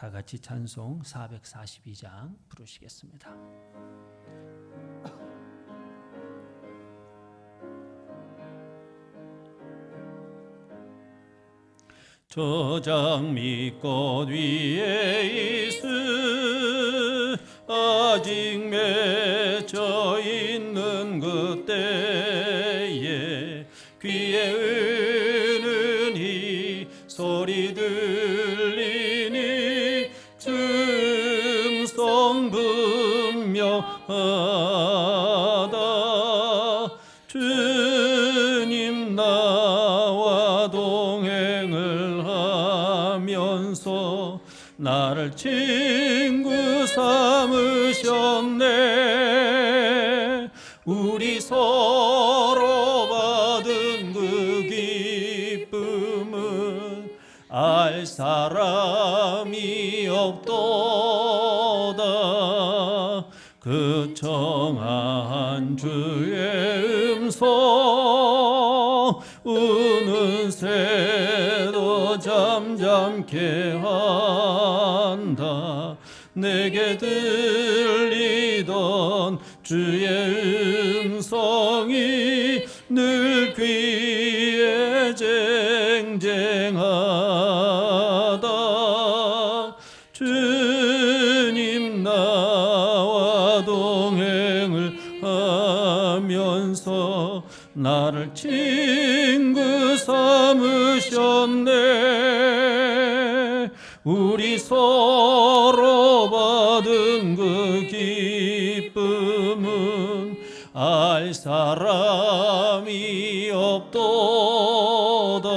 다 같이 찬송 442장 부르시겠습니다. 저 장미꽃 위에 있을 아직 맺혀 있는 그때에 귀에 은은히 소리 들리니 증성 분명하다. 주님 나와 동행을 하면서 나를 친구 삼으셨네. 우리 서로 받은 그 기쁨은 알 사람이 없도다. 그 청한 주의 음성 우는 새도 잠잠케 한다. 내게 들리던 주의 음성이 늘 귀에 쟁쟁하다. 주님 나와 동행을 하면서 나를 친구 삼으셨네. 우리 서로 받은 그 기쁨은 알 사람이 없도다.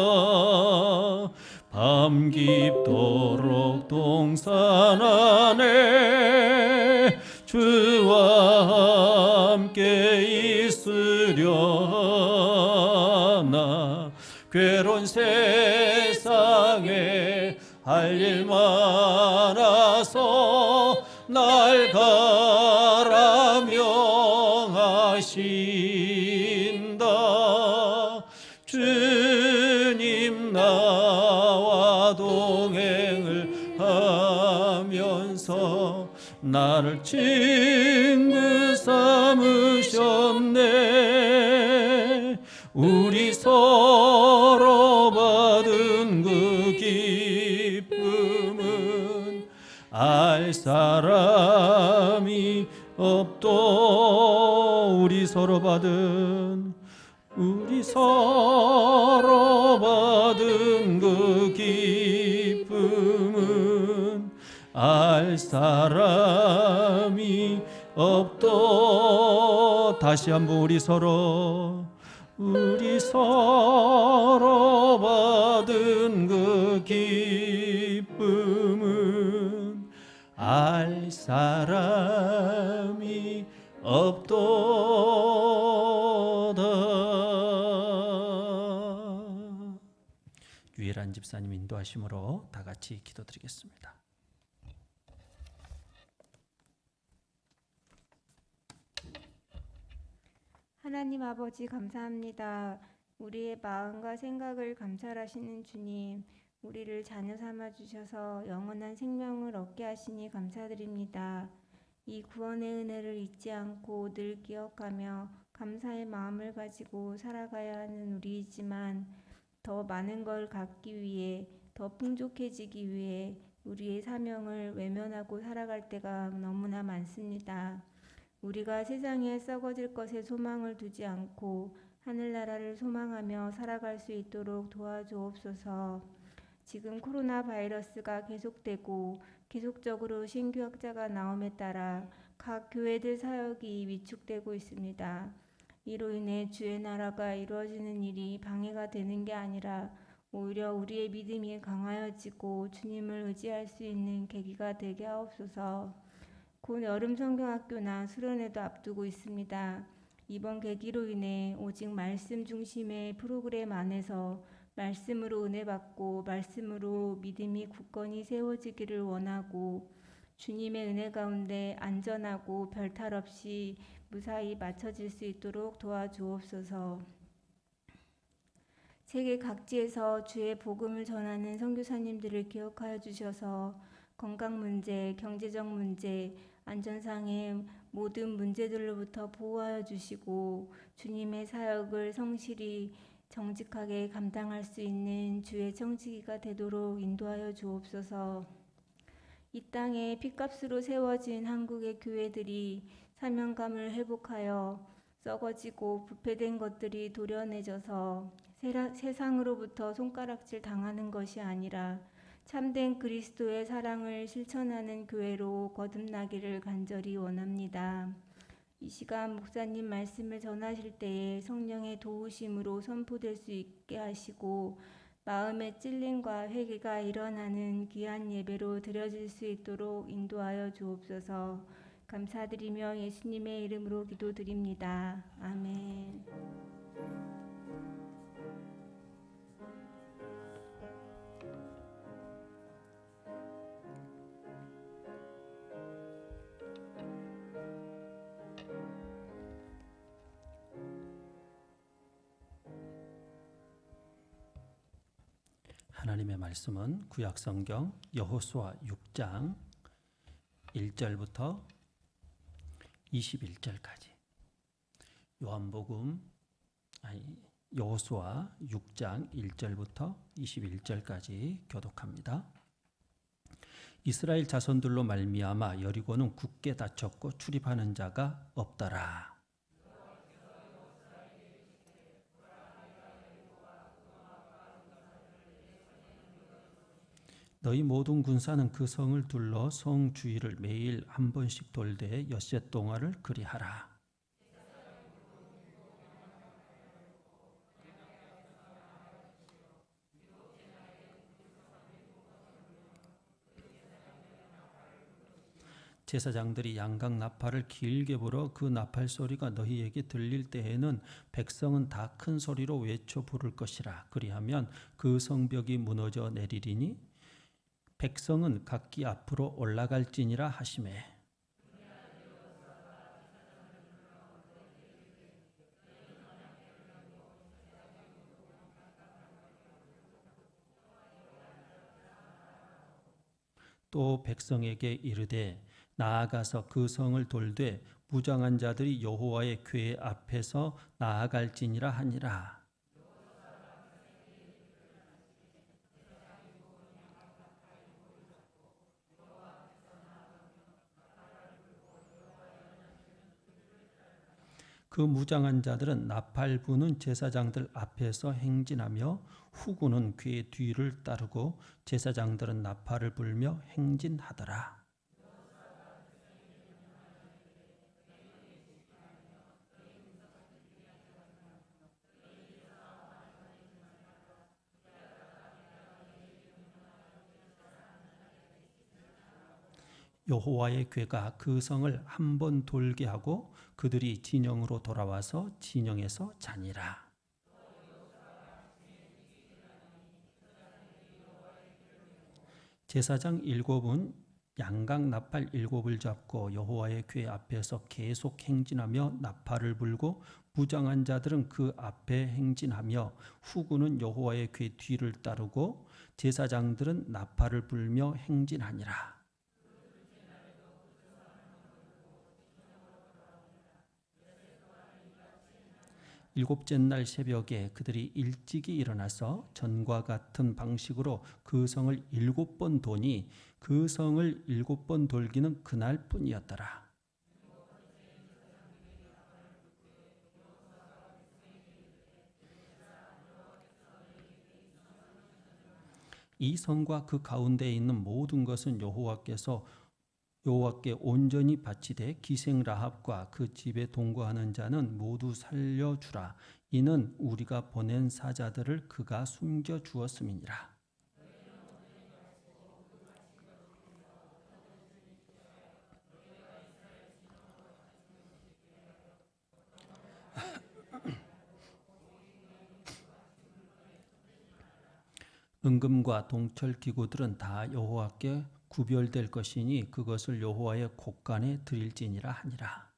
밤 깊도록 동산 안에 주와 함께 있으려 하나. 괴로운 세상에 할 일 많아서 날 가라 명하신다. 주님 나와 동행을 하면서 나를 친구 삼으셨네. 우리 서로 받은 그 기쁨은 알 사람이 없도. 우리 서로 받은 그 기쁨은 알 사람이 없도. 다시 한번 우리 서로 받은 그 기쁨은 알 사람이 없도다. 유일한 집사님 인도하심으로 다 같이 기도드리겠습니다. 하나님 아버지 감사합니다. 우리의 마음과 생각을 감찰하시는 주님, 우리를 자녀 삼아 주셔서 영원한 생명을 얻게 하시니 감사드립니다. 이 구원의 은혜를 잊지 않고 늘 기억하며 감사의 마음을 가지고 살아가야 하는 우리이지만 더 많은 걸 갖기 위해, 더 풍족해지기 위해 우리의 사명을 외면하고 살아갈 때가 너무나 많습니다. 우리가 세상에 썩어질 것에 소망을 두지 않고 하늘나라를 소망하며 살아갈 수 있도록 도와주옵소서. 지금 코로나 바이러스가 계속되고 계속적으로 신규 확자가 나옴에 따라 각 교회들 사역이 위축되고 있습니다. 이로 인해 주의 나라가 이루어지는 일이 방해가 되는 게 아니라 오히려 우리의 믿음이 강하여지고 주님을 의지할 수 있는 계기가 되게 하옵소서. 곧 여름 성경학교나 수련회도 앞두고 있습니다. 이번 계기로 인해 오직 말씀 중심의 프로그램 안에서 말씀으로 은혜 받고 말씀으로 믿음이 굳건히 세워지기를 원하고 주님의 은혜 가운데 안전하고 별탈 없이 무사히 마쳐질 수 있도록 도와주옵소서. 세계 각지에서 주의 복음을 전하는 선교사님들을 기억하여 주셔서 건강 문제, 경제적 문제, 안전상의 모든 문제들로부터 보호하여 주시고 주님의 사역을 성실히 정직하게 감당할 수 있는 주의 청지기가 되도록 인도하여 주옵소서. 이 땅에 핏값으로 세워진 한국의 교회들이 사명감을 회복하여 썩어지고 부패된 것들이 도려내져서 세상으로부터 손가락질 당하는 것이 아니라 참된 그리스도의 사랑을 실천하는 교회로 거듭나기를 간절히 원합니다. 이 시간 목사님 말씀을 전하실 때에 성령의 도우심으로 선포될 수 있게 하시고 마음의 찔림과 회개가 일어나는 귀한 예배로 드려질 수 있도록 인도하여 주옵소서. 감사드리며 예수님의 이름으로 기도드립니다. 아멘. 하나님의 말씀은 구약성경 여호수아 6장 1절부터 21절까지 여호수아 6장 1절부터 21절까지 교독합니다. 이스라엘 자손들로 말미암아 여리고는 굳게 닫혔고 출입하는 자가 없더라. 너희 모든 군사는 그 성을 둘러 성 주위를 매일 한 번씩 돌되 엿새 동안을 그리하라. 제사장들이 양각 나팔을 길게 불어 그 나팔 소리가 너희에게 들릴 때에는 백성은 다 큰 소리로 외쳐 부를 것이라. 그리하면 그 성벽이 무너져 내리리니 백성은 각기 앞으로 올라갈지니라 하시매. 또 백성에게 이르되 나아가서 그 성을 돌되 무장한 자들이 여호와의 궤 앞에서 나아갈지니라 하니라. 그 무장한 자들은 나팔 부는 제사장들 앞에서 행진하며 후군은 궤 뒤를 따르고 제사장들은 나팔을 불며 행진하더라. 여호와의 궤가 그 성을 한 번 돌게 하고 그들이 진영으로 돌아와서 진영에서 자니라. 제사장 7은 양각 나팔 7을 잡고 여호와의 궤 앞에서 계속 행진하며 나팔을 불고 무장한 자들은 그 앞에 행진하며 후군은 여호와의 궤 뒤를 따르고 제사장들은 나팔을 불며 행진하니라. 일곱째 날 새벽에 그들이 일찍이 일어나서 전과 같은 방식으로 그 성을 7번 도니 그 성을 7번 돌기는 그날뿐이었더라. 이 성과 그 가운데에 있는 모든 것은 여호와께 온전히 바치되 기생 라합과 그 집에 동거하는 자는 모두 살려주라. 이는 우리가 보낸 사자들을 그가 숨겨 주었음이니라. 은금과 동철 기구들은 다 여호와께 구별될 것이니 그것을 여호와의 곳간에 드릴지니라 하니라.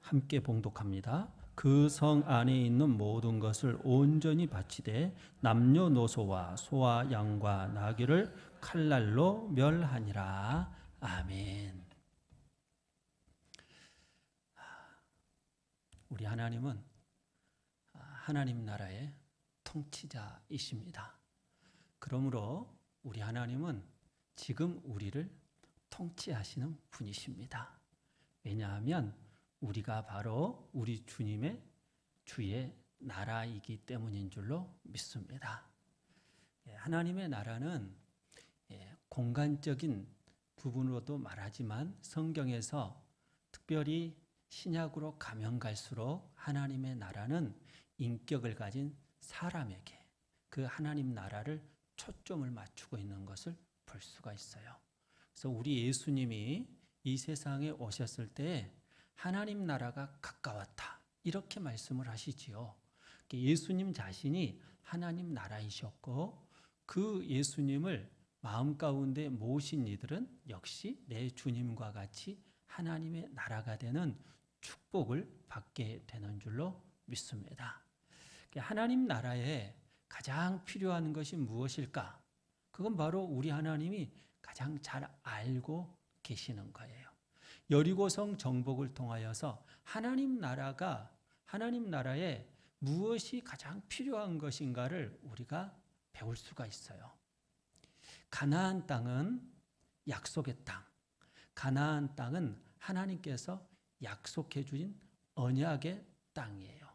함께 봉독합니다. 그 성 안에 있는 모든 것을 온전히 바치되 남녀노소와 소와 양과 나귀를 칼날로 멸하니라. 아멘. 우리 하나님은 하나님 나라의 통치자이십니다. 그러므로 우리 하나님은 지금 우리를 통치하시는 분이십니다. 왜냐하면 우리가 바로 우리 주님의 주의 나라이기 때문인 줄로 믿습니다. 하나님의 나라는 공간적인 부분으로도 말하지만 성경에서 특별히 신약으로 가면 갈수록 하나님의 나라는 인격을 가진 사람에게 그 하나님 나라를 초점을 맞추고 있는 것을 볼 수가 있어요. 그래서 우리 예수님이 이 세상에 오셨을 때 하나님 나라가 가까웠다 이렇게 말씀을 하시지요. 예수님 자신이 하나님 나라이셨고 그 예수님을 마음 가운데 모신 이들은 역시 내 주님과 같이 하나님의 나라가 되는 축복을 받게 되는 줄로 믿습니다. 하나님 나라에 가장 필요한 것이 무엇일까? 그건 바로 우리 하나님이 가장 잘 알고 계시는 거예요. 여리고성 정복을 통하여서 하나님 나라에 무엇이 가장 필요한 것인가를 우리가 배울 수가 있어요. 가나안 땅은 약속의 땅. 가나안 땅은 하나님께서 약속해 주신 언약의 땅이에요.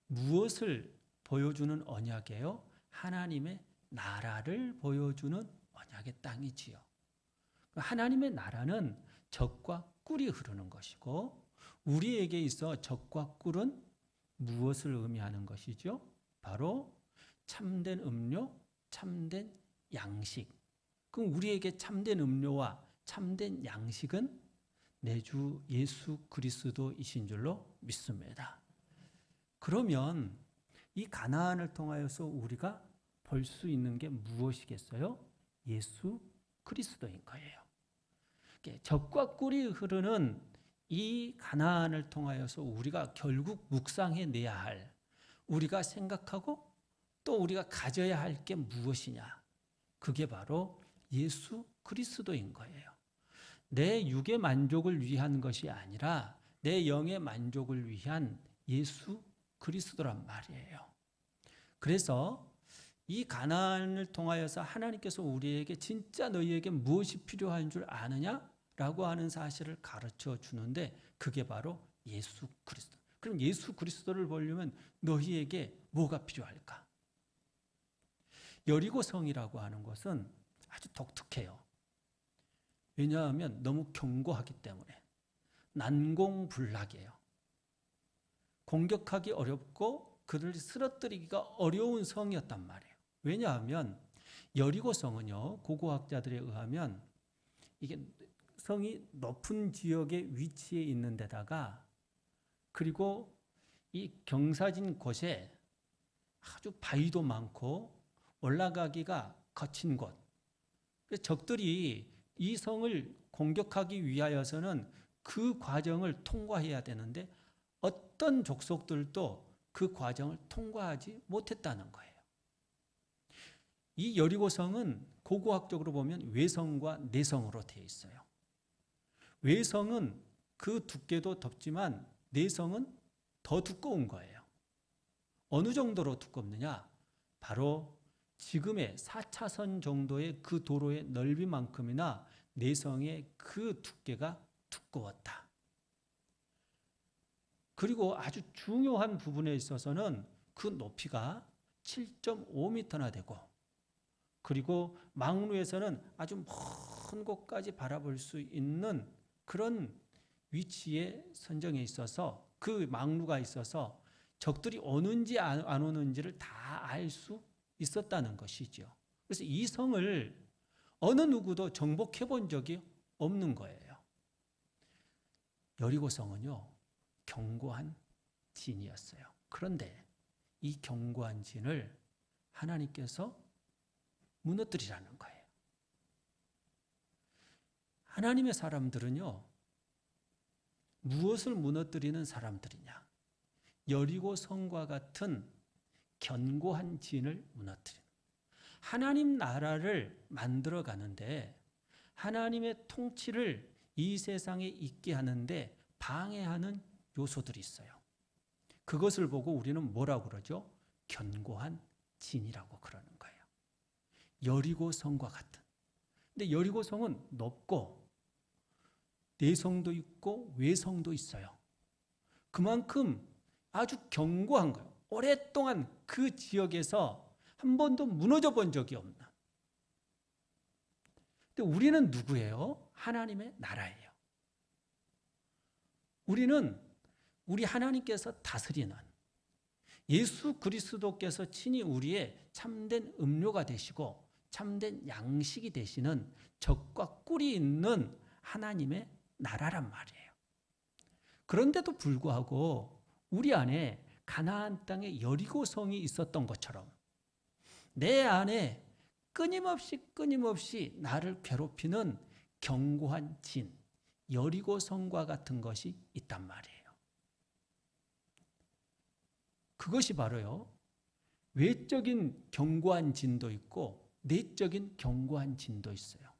무엇을 보여주는 언약이에요? 하나님의 나라를 보여주는 언약의 땅이지요. 하나님의 나라는 젖과 꿀이 흐르는 것이고 우리에게 있어 젖과 꿀은 무엇을 의미하는 것이죠? 바로 참된 음료, 참된 양식. 그럼 우리에게 참된 음료와 참된 양식은 내 주 예수 그리스도이신 줄로 믿습니다. 그러면 이 가나안을 통하여서 우리가 볼 수 있는 게 무엇이겠어요? 예수 그리스도인 거예요. 젖과 꿀이 흐르는 이 가나안을 통하여서 우리가 결국 묵상해 내야 할, 우리가 생각하고 또 우리가 가져야 할 게 무엇이냐? 그게 바로 예수 그리스도인 거예요. 내 육의 만족을 위한 것이 아니라 내 영의 만족을 위한 예수 그리스도란 말이에요. 그래서 이 가나안을 통하여서 하나님께서 우리에게 진짜 너희에게 무엇이 필요한 줄 아느냐라고 하는 사실을 가르쳐 주는데 그게 바로 예수 그리스도. 그럼 예수 그리스도를 보려면 너희에게 뭐가 필요할까? 여리고성이라고 하는 것은 아주 독특해요. 왜냐하면 너무 견고하기 때문에 난공불락이에요. 공격하기 어렵고 그를 쓰러뜨리기가 어려운 성이었단 말이에요. 왜냐하면 여리고성은요, 고고학자들에 의하면 이게 성이 높은 지역에 위치해 있는 데다가 그리고 이 경사진 곳에 아주 바위도 많고 올라가기가 거친 곳. 그래서 적들이 이 성을 공격하기 위하여서는 그 과정을 통과해야 되는데 어떤 족속들도 그 과정을 통과하지 못했다는 거예요. 이 여리고성은 고고학적으로 보면 외성과 내성으로 되어 있어요. 외성은 그 두께도 덥지만 내성은 더 두꺼운 거예요. 어느 정도로 두껍느냐? 바로 지금의 4차선 정도의 그 도로의 넓이만큼이나 내성의 그 두께가 두꺼웠다. 그리고 아주 중요한 부분에 있어서는 그 높이가 7.5m나 되고 그리고 망루에서는 아주 먼 곳까지 바라볼 수 있는 그런 위치에 선정해 있어서 그 망루가 있어서 적들이 오는지 안 오는지를 다 알 수 있었다는 것이죠. 그래서 이 성을 어느 누구도 정복해 본 적이 없는 거예요. 여리고성은요, 견고한 진이었어요. 그런데 이 견고한 진을 하나님께서 무너뜨리라는 거예요. 하나님의 사람들은요, 무엇을 무너뜨리는 사람들이냐? 여리고 성과 같은 견고한 진을 무너뜨리는, 하나님 나라를 만들어 가는데 하나님의 통치를 이 세상에 있게 하는데 방해하는 요소들이 있어요. 그것을 보고 우리는 뭐라고 그러죠? 견고한 진이라고 그러는 거예요. 여리고 성과 같은. 근데 여리고 성은 높고 내성도 있고 외성도 있어요. 그만큼 아주 견고한 거예요. 오랫동안 그 지역에서 한 번도 무너져 본 적이 없는. 근데 우리는 누구예요? 하나님의 나라예요. 우리는 우리 하나님께서 다스리는, 예수 그리스도께서 친히 우리의 참된 음료가 되시고 참된 양식이 되시는 적과 꿀이 있는 하나님의 나라란 말이에요. 그런데도 불구하고 우리 안에 가나안 땅에 여리고성이 있었던 것처럼 내 안에 끊임없이 나를 괴롭히는 견고한 진, 여리고성과 같은 것이 있단 말이에요. 그것이 바로요, 외적인 견고한 진도 있고 내적인 견고한 진도 있어요.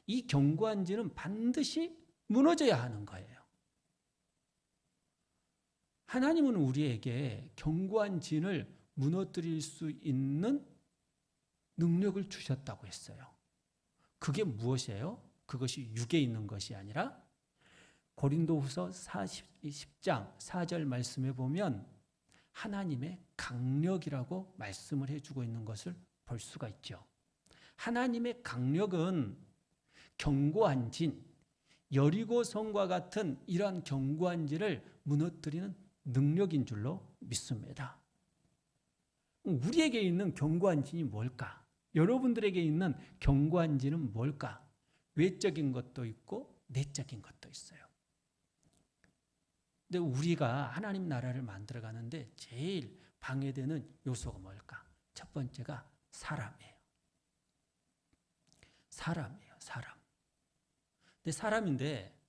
이 견고한 진은 반드시 무너져야 하는 거예요. 하나님은 우리에게 견고한 진을 무너뜨릴 수 있는 능력을 주셨다고 했어요. 그게 무엇이에요? 그것이 육에 있는 것이 아니라 고린도후서 10장 4절 말씀에 보면 하나님의 강력이라고 말씀을 해주고 있는 것을 볼 수가 있죠. 하나님의 강력은 견고한 진, 여리고성과 같은 이러한 견고한 진을 무너뜨리는 능력인 줄로 믿습니다. 우리에게 있는 견고한 진이 뭘까? 여러분들에게 있는 견고한 진은 뭘까? 외적인 것도 있고 내적인 것도 있어요. 근데 우리가 하나님 나라를 만들어 가는데 제일 방해되는 요소가 뭘까? 첫 번째가 사람이에요. 사람이에요, 사람. 근데 사람인데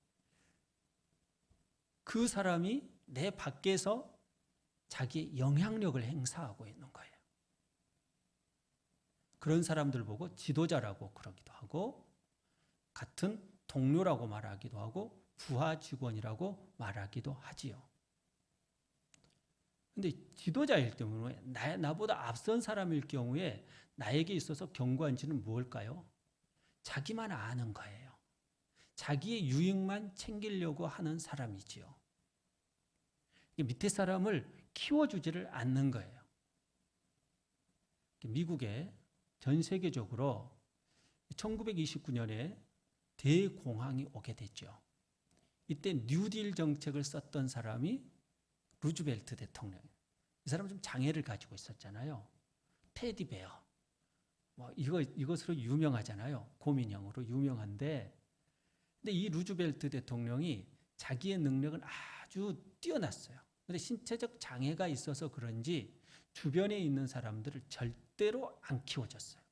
그 사람이 내 밖에서 자기의 영향력을 행사하고 있는 거예요. 그런 사람들 보고 지도자라고 그러기도 하고 같은 동료라고 말하기도 하고 부하 직원이라고 말하기도 하지요. 근데 지도자일 경우에 나보다 앞선 사람일 경우에 나에게 있어서 견고한 지는 무엇일까요? 자기만 아는 거예요. 자기의 유익만 챙기려고 하는 사람이지요. 밑에 사람을 키워주지를 않는 거예요. 미국에 전 세계적으로 1929년에 대공황이 오게 됐죠. 이때 뉴딜 정책을 썼던 사람이 루즈벨트 대통령이에요. 이 사람은 좀 장애를 가지고 있었잖아요. 테디베어. 이것으로 유명하잖아요. 곰인형으로 유명한데, 근데 이 루즈벨트 대통령이 자기의 능력은 아주 뛰어났어요. 근데 신체적 장애가 있어서 그런지 주변에 있는 사람들을 절대로 안 키워줬어요.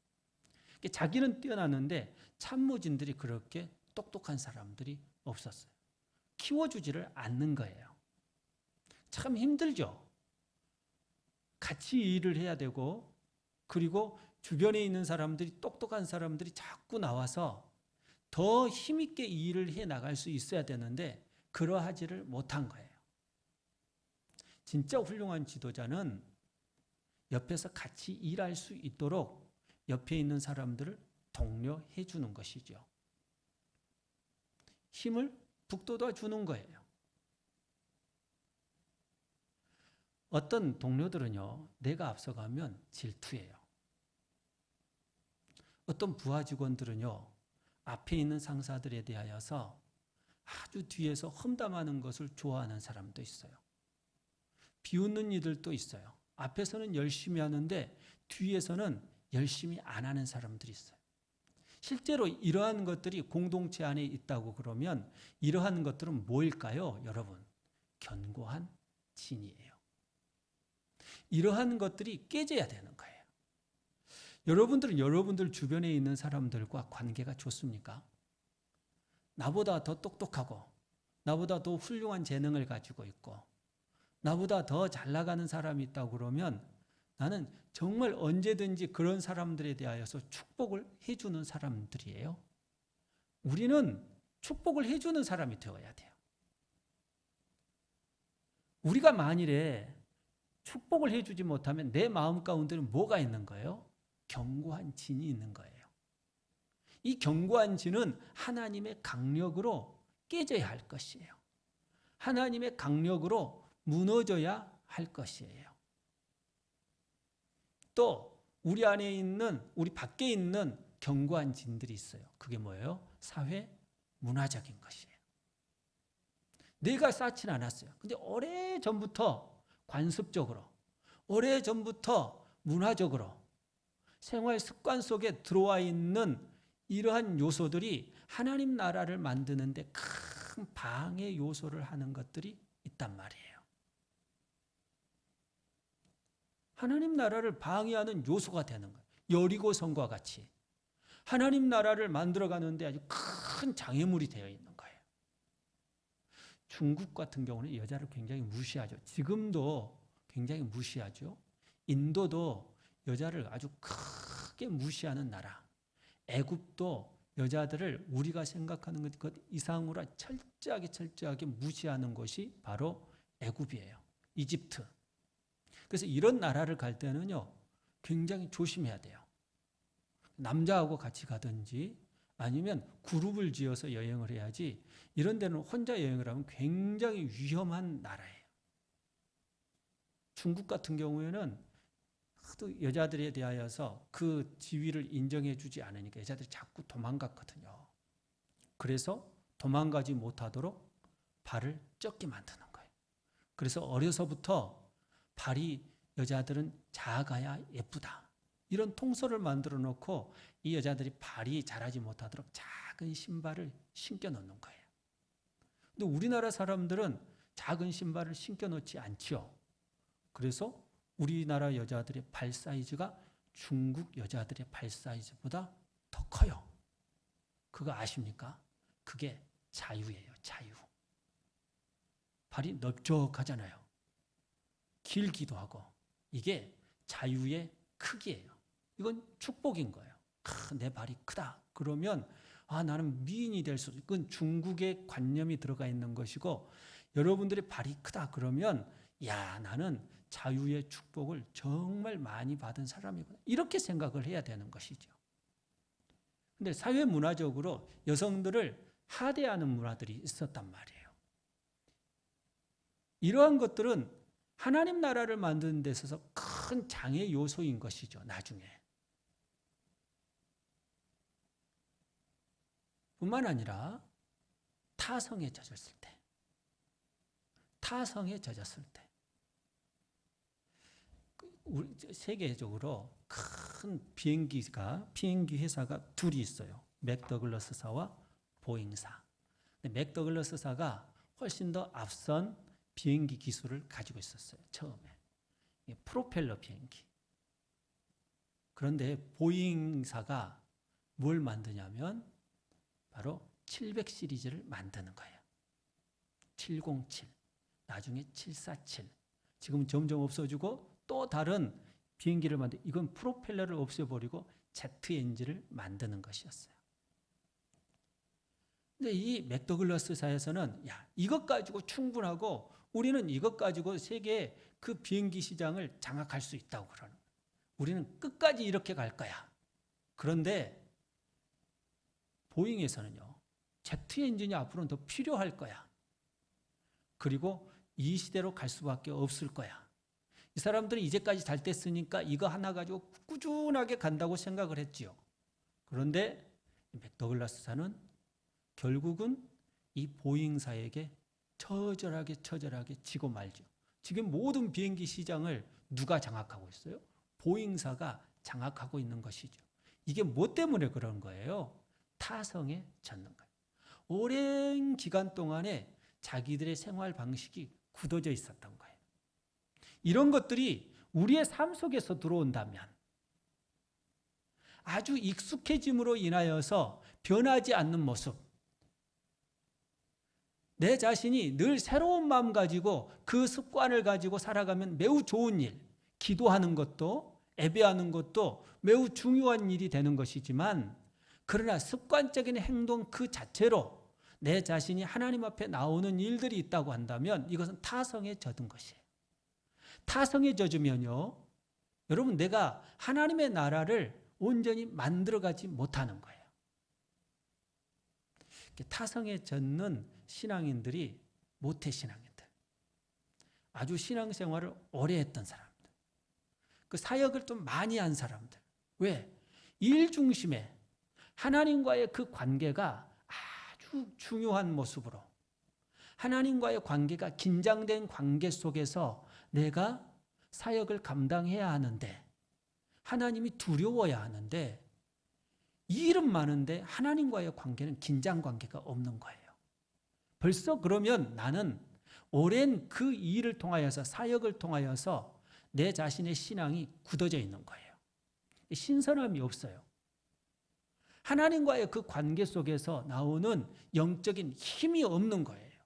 자기는 뛰어났는데 참모진들이 그렇게 똑똑한 사람들이 없었어요. 키워주지를 않는 거예요. 참 힘들죠. 같이 일을 해야 되고, 그리고 주변에 있는 사람들이, 똑똑한 사람들이 자꾸 나와서 더 힘있게 일을 해 나갈 수 있어야 되는데 그러하지를 못한 거예요. 진짜 훌륭한 지도자는 옆에서 같이 일할 수 있도록 옆에 있는 사람들을 독려해 주는 것이죠. 힘을 북돋아 주는 거예요. 어떤 동료들은요, 내가 앞서가면 질투해요. 어떤 부하 직원들은요, 앞에 있는 상사들에 대하여서 아주 뒤에서 험담하는 것을 좋아하는 사람도 있어요. 비웃는 이들도 있어요. 앞에서는 열심히 하는데 뒤에서는 열심히 안 하는 사람들이 있어요. 실제로 이러한 것들이 공동체 안에 있다고 그러면 이러한 것들은 뭐일까요, 여러분? 견고한 진이에요. 이러한 것들이 깨져야 되는 거예요. 여러분들은 여러분들 주변에 있는 사람들과 관계가 좋습니까? 나보다 더 똑똑하고 나보다 더 훌륭한 재능을 가지고 있고 나보다 더 잘 나가는 사람이 있다고 그러면 나는 정말 언제든지 그런 사람들에 대하여서 축복을 해주는 사람들이에요. 우리는 축복을 해주는 사람이 되어야 돼요. 우리가 만일에 축복을 해주지 못하면 내 마음 가운데는 뭐가 있는 거예요? 견고한 진이 있는 거예요. 이 견고한 진은 하나님의 강력으로 깨져야 할 것이에요. 하나님의 강력으로 무너져야 할 것이에요. 또 우리 안에 있는, 우리 밖에 있는 견고한 진들이 있어요. 그게 뭐예요? 사회 문화적인 것이에요. 내가 쌓진 않았어요. 근데 오래전부터 관습적으로, 오래전부터 문화적으로 생활 습관 속에 들어와 있는 이러한 요소들이 하나님 나라를 만드는데 큰 방해 요소를 하는 것들이 있단 말이에요. 하나님 나라를 방해하는 요소가 되는 거예요. 여리고성과 같이 하나님 나라를 만들어가는데 아주 큰 장애물이 되어 있는 거예요. 중국 같은 경우는 여자를 굉장히 무시하죠. 지금도 굉장히 무시하죠. 인도도 여자를 아주 크게 무시하는 나라. 애굽도 여자들을 우리가 생각하는 것 이상으로 철저하게 무시하는 곳이 바로 애굽이에요. 이집트. 그래서 이런 나라를 갈 때는요, 굉장히 조심해야 돼요. 남자하고 같이 가든지 아니면 그룹을 지어서 여행을 해야지 이런 데는 혼자 여행을 하면 굉장히 위험한 나라예요. 중국 같은 경우에는 하도 여자들에 대하여서 그 지위를 인정해 주지 않으니까 여자들이 자꾸 도망갔거든요. 그래서 도망가지 못하도록 발을 쩍게 만드는 거예요. 그래서 어려서부터 발이 여자들은 작아야 예쁘다. 이런 통솔을 만들어 놓고 이 여자들이 발이 자라지 못하도록 작은 신발을 신겨 놓는 거예요. 근데 우리나라 사람들은 작은 신발을 신겨 놓지 않지요. 그래서 우리나라 여자들의 발 사이즈가 중국 여자들의 발 사이즈보다 더 커요. 그거 아십니까? 그게 자유예요, 자유. 발이 넓적하잖아요. 길기도 하고. 이게 자유의 크기예요. 이건 축복인 거예요. 내 발이 크다. 그러면 나는 미인이 될 수 있고, 그건 중국의 관념이 들어가 있는 것이고, 여러분들의 발이 크다 그러면 나는 자유의 축복을 정말 많이 받은 사람이구나. 이렇게 생각을 해야 되는 것이죠. 근데 사회 문화적으로 여성들을 하대하는 문화들이 있었단 말이에요. 이러한 것들은 하나님 나라를 만드는 데 있어서 큰 장애 요소인 것이죠. 나중에. 뿐만 아니라 타성에 젖었을 때. 세계적으로 큰 비행기 회사가 둘이 있어요. 맥더글러스사와 보잉사. 맥더글러스사가 훨씬 더 앞선 비행기 기술을 가지고 있었어요. 처음에. 프로펠러 비행기. 그런데 보잉사가 뭘 만드냐면 바로 700 시리즈를 만드는 거예요. 707, 나중에 747. 지금 점점 없어지고 또 다른 비행기를 이건 프로펠러를 없애버리고 제트 엔진을 만드는 것이었어요. 근데 이 맥더글러스사에서는 이것 가지고 충분하고 우리는 이것 가지고 세계 그 비행기 시장을 장악할 수 있다고 그러는 거예요. 우리는 끝까지 이렇게 갈 거야. 그런데 보잉에서는요. 제트 엔진이 앞으로는 더 필요할 거야. 그리고 이 시대로 갈 수밖에 없을 거야. 이 사람들은 이제까지 잘 됐으니까 이거 하나 가지고 꾸준하게 간다고 생각을 했지요. 그런데 맥더글라스사는 결국은 이 보잉사에게 처절하게 지고 말죠. 지금 모든 비행기 시장을 누가 장악하고 있어요? 보잉사가 장악하고 있는 것이죠. 이게 뭐 때문에 그런 거예요? 타성에 젖는 거예요. 오랜 기간 동안에 자기들의 생활 방식이 굳어져 있었던 거예요. 이런 것들이 우리의 삶 속에서 들어온다면 아주 익숙해짐으로 인하여서 변하지 않는 모습, 내 자신이 늘 새로운 마음 가지고 그 습관을 가지고 살아가면 매우 좋은 일, 기도하는 것도 예배하는 것도 매우 중요한 일이 되는 것이지만, 그러나 습관적인 행동 그 자체로 내 자신이 하나님 앞에 나오는 일들이 있다고 한다면 이것은 타성에 젖은 것이에요. 타성에 젖으면요, 여러분, 내가 하나님의 나라를 온전히 만들어가지 못하는 거예요. 타성에 젖는 신앙인들이 모태신앙인들, 아주 신앙생활을 오래 했던 사람들, 그 사역을 좀 많이 한 사람들. 왜? 일 중심에 하나님과의 그 관계가 아주 중요한 모습으로, 하나님과의 관계가 긴장된 관계 속에서 내가 사역을 감당해야 하는데, 하나님이 두려워야 하는데, 일은 많은데 하나님과의 관계는 긴장 관계가 없는 거예요. 벌써 그러면 나는 오랜 그 일을 통하여서, 사역을 통하여서 내 자신의 신앙이 굳어져 있는 거예요. 신선함이 없어요. 하나님과의 그 관계 속에서 나오는 영적인 힘이 없는 거예요.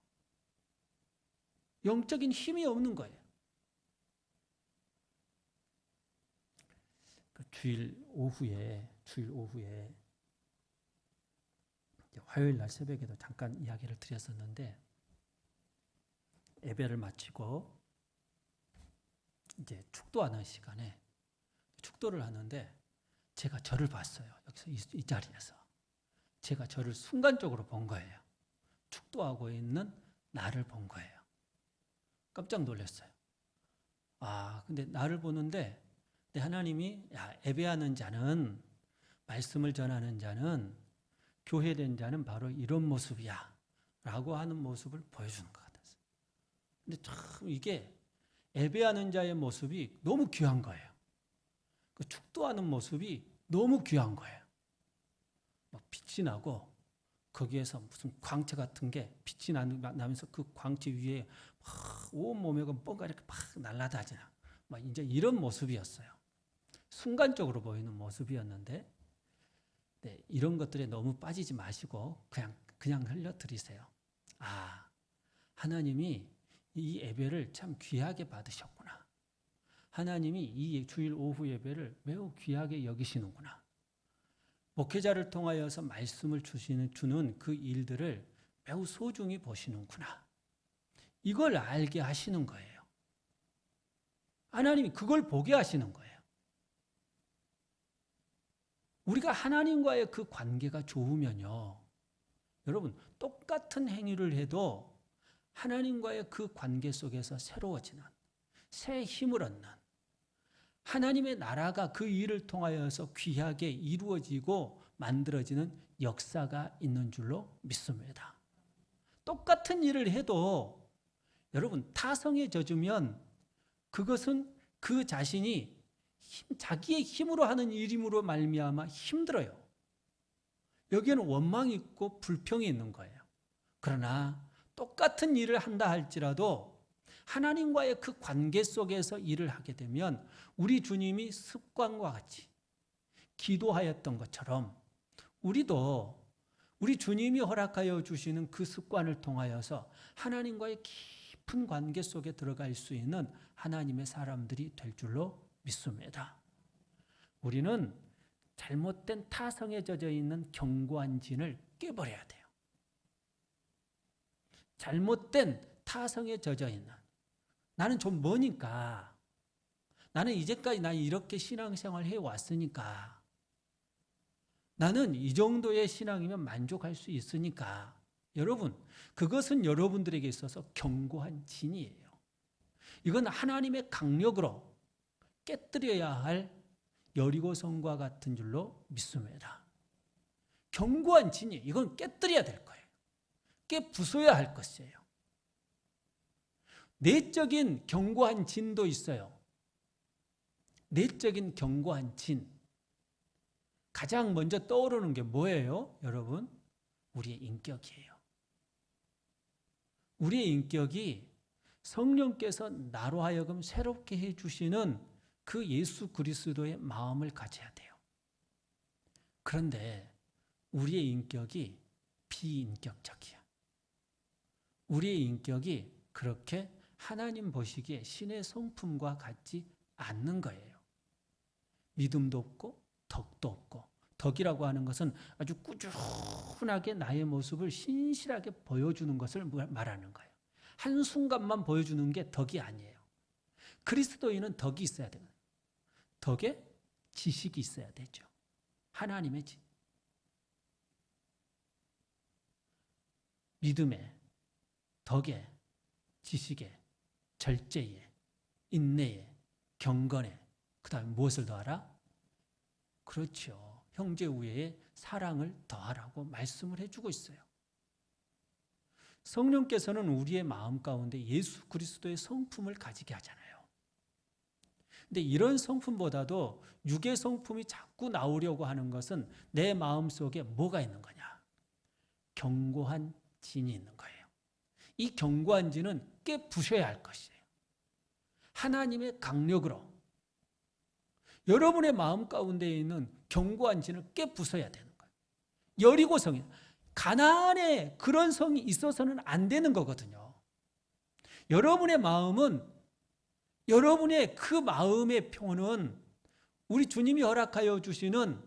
영적인 힘이 없는 거예요. 그 주일 오후에 화요일 날 새벽에도 잠깐 이야기를 드렸었는데, 예배를 마치고 이제 축도하는 시간에 축도를 하는데 제가 저를 봤어요. 여기서 이 자리에서 제가 저를 순간적으로 본 거예요. 축도하고 있는 나를 본 거예요. 깜짝 놀랐어요. 근데 나를 보는데, 내 하나님이 예배하는 자는, 말씀을 전하는 자는, 교회된 자는 바로 이런 모습이야 라고 하는 모습을 보여주는 것 같았어요. 근데 참 이게 예배하는 자의 모습이 너무 귀한 거예요. 그 축도하는 모습이 너무 귀한 거예요. 막 빛이 나고 거기에서 무슨 광채 같은 게 빛이 나면서 그 광채 위에 온 몸에 뻥가 이렇게 막 날아다니나, 막 이제 이런 모습이었어요. 순간적으로 보이는 모습이었는데, 네, 이런 것들에 너무 빠지지 마시고 그냥 흘려드리세요. 하나님이 이 예배를 참 귀하게 받으셨구나. 하나님이 이 주일 오후 예배를 매우 귀하게 여기시는구나. 목회자를 통하여서 말씀을 주는 그 일들을 매우 소중히 보시는구나. 이걸 알게 하시는 거예요. 하나님이 그걸 보게 하시는 거예요. 우리가 하나님과의 그 관계가 좋으면요, 여러분, 똑같은 행위를 해도 하나님과의 그 관계 속에서 새로워지는, 새 힘을 얻는, 하나님의 나라가 그 일을 통하여서 귀하게 이루어지고 만들어지는 역사가 있는 줄로 믿습니다. 똑같은 일을 해도 여러분, 타성에 젖으면 그것은 그 자신이 자기의 힘으로 하는 일임으로 말미암아 힘들어요. 여기에는 원망이 있고 불평이 있는 거예요. 그러나 똑같은 일을 한다 할지라도 하나님과의 그 관계 속에서 일을 하게 되면 우리 주님이 습관과 같이 기도하였던 것처럼 우리도 우리 주님이 허락하여 주시는 그 습관을 통하여서 하나님과의 깊은 관계 속에 들어갈 수 있는 하나님의 사람들이 될 줄로 믿습니다. 우리는 잘못된 타성에 젖어 있는 견고한 진을 깨버려야 돼요. 잘못된 타성에 젖어 있는, 나는 좀 머니까, 나는 이제까지 난 이렇게 신앙생활 해왔으니까, 나는 이 정도의 신앙이면 만족할 수 있으니까, 여러분, 그것은 여러분들에게 있어서 견고한 진이에요. 이건 하나님의 강력으로 깨뜨려야 할 여리고성과 같은 줄로 믿습니다. 견고한 진이, 이건 깨뜨려야 될 거예요. 깨부숴야 할 것이에요. 내적인 견고한 진도 있어요. 내적인 견고한 진. 가장 먼저 떠오르는 게 뭐예요, 여러분? 우리의 인격이에요. 우리의 인격이 성령께서 나로 하여금 새롭게 해주시는 그 예수 그리스도의 마음을 가져야 돼요. 그런데 우리의 인격이 비인격적이야. 우리의 인격이 그렇게 하나님 보시기에 신의 성품과 같지 않는 거예요. 믿음도 없고 덕도 없고, 덕이라고 하는 것은 아주 꾸준하게 나의 모습을 신실하게 보여주는 것을 말하는 거예요. 한순간만 보여주는 게 덕이 아니에요. 그리스도인은 덕이 있어야 돼요. 덕에 지식이 있어야 되죠. 하나님의 믿음에, 덕에, 지식에, 절제에, 인내에, 경건에, 그 다음에 무엇을 더하라? 그렇죠. 형제 우애에 사랑을 더하라고 말씀을 해주고 있어요. 성령께서는 우리의 마음 가운데 예수 그리스도의 성품을 가지게 하잖아요. 근데 이런 성품보다도 육의 성품이 자꾸 나오려고 하는 것은 내 마음 속에 뭐가 있는 거냐? 견고한 진이 있는 거예요. 이 견고한 진은 깨부셔야 할 것이에요. 하나님의 강력으로 여러분의 마음 가운데 있는 견고한 진을 깨부숴야 되는 거예요. 여리고성이, 가나안에 그런 성이 있어서는 안 되는 거거든요. 여러분의 마음은, 여러분의 그 마음의 표는 우리 주님이 허락하여 주시는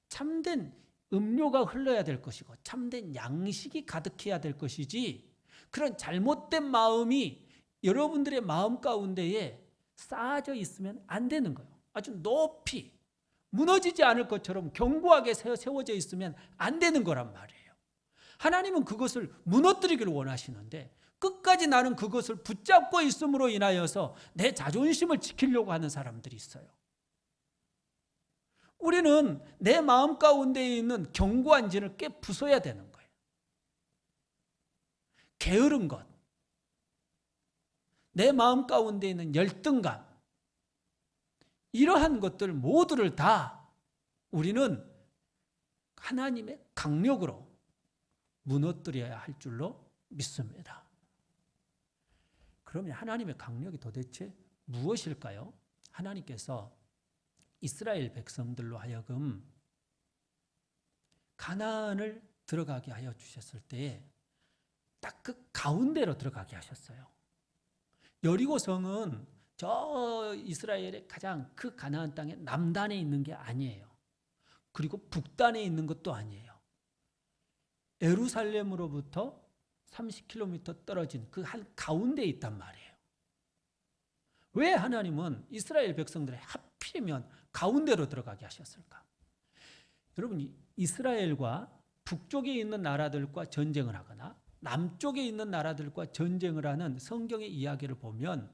참된 음료가 흘러야 될 것이고 참된 양식이 가득해야 될 것이지, 그런 잘못된 마음이 여러분들의 마음 가운데에 쌓아져 있으면 안 되는 거예요. 아주 높이 무너지지 않을 것처럼 견고하게 세워져 있으면 안 되는 거란 말이에요. 하나님은 그것을 무너뜨리기를 원하시는데 끝까지 나는 그것을 붙잡고 있음으로 인하여서 내 자존심을 지키려고 하는 사람들이 있어요. 우리는 내 마음 가운데 있는 견고한 진을 깨부숴야 되는 거예요. 게으른 것, 내 마음 가운데 있는 열등감, 이러한 것들 모두를 다 우리는 하나님의 강력으로 무너뜨려야 할 줄로 믿습니다. 그러면 하나님의 강력이 도대체 무엇일까요? 하나님께서 이스라엘 백성들로 하여금 가나안을 들어가게 하여 주셨을 때에 딱 그 가운데로 들어가게 하셨어요. 여리고성은 저 이스라엘의 가장 그 가나안 땅의 남단에 있는 게 아니에요. 그리고 북단에 있는 것도 아니에요. 예루살렘으로부터 30km 떨어진 그 한 가운데에 있단 말이에요. 왜 하나님은 이스라엘 백성들의 하필이면 가운데로 들어가게 하셨을까? 여러분, 이스라엘과 북쪽에 있는 나라들과 전쟁을 하거나 남쪽에 있는 나라들과 전쟁을 하는 성경의 이야기를 보면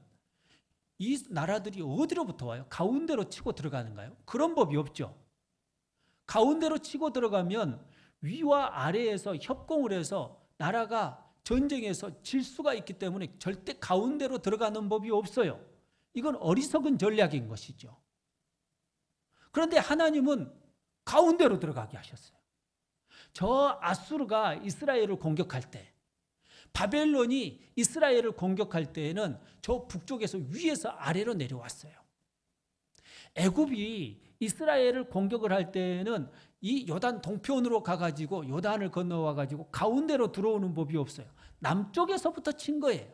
이 나라들이 어디로부터 와요? 가운데로 치고 들어가는가요? 그런 법이 없죠. 가운데로 치고 들어가면 위와 아래에서 협공을 해서 나라가 전쟁에서 질 수가 있기 때문에 절대 가운데로 들어가는 법이 없어요. 이건 어리석은 전략인 것이죠. 그런데 하나님은 가운데로 들어가게 하셨어요. 저 아수르가 이스라엘을 공격할 때, 바벨론이 이스라엘을 공격할 때에는 저 북쪽에서 위에서 아래로 내려왔어요. 애굽이 이스라엘을 공격을 할 때에는 이 요단 동편으로 가가지고 요단을 건너와가지고 가운데로 들어오는 법이 없어요. 남쪽에서부터 친 거예요.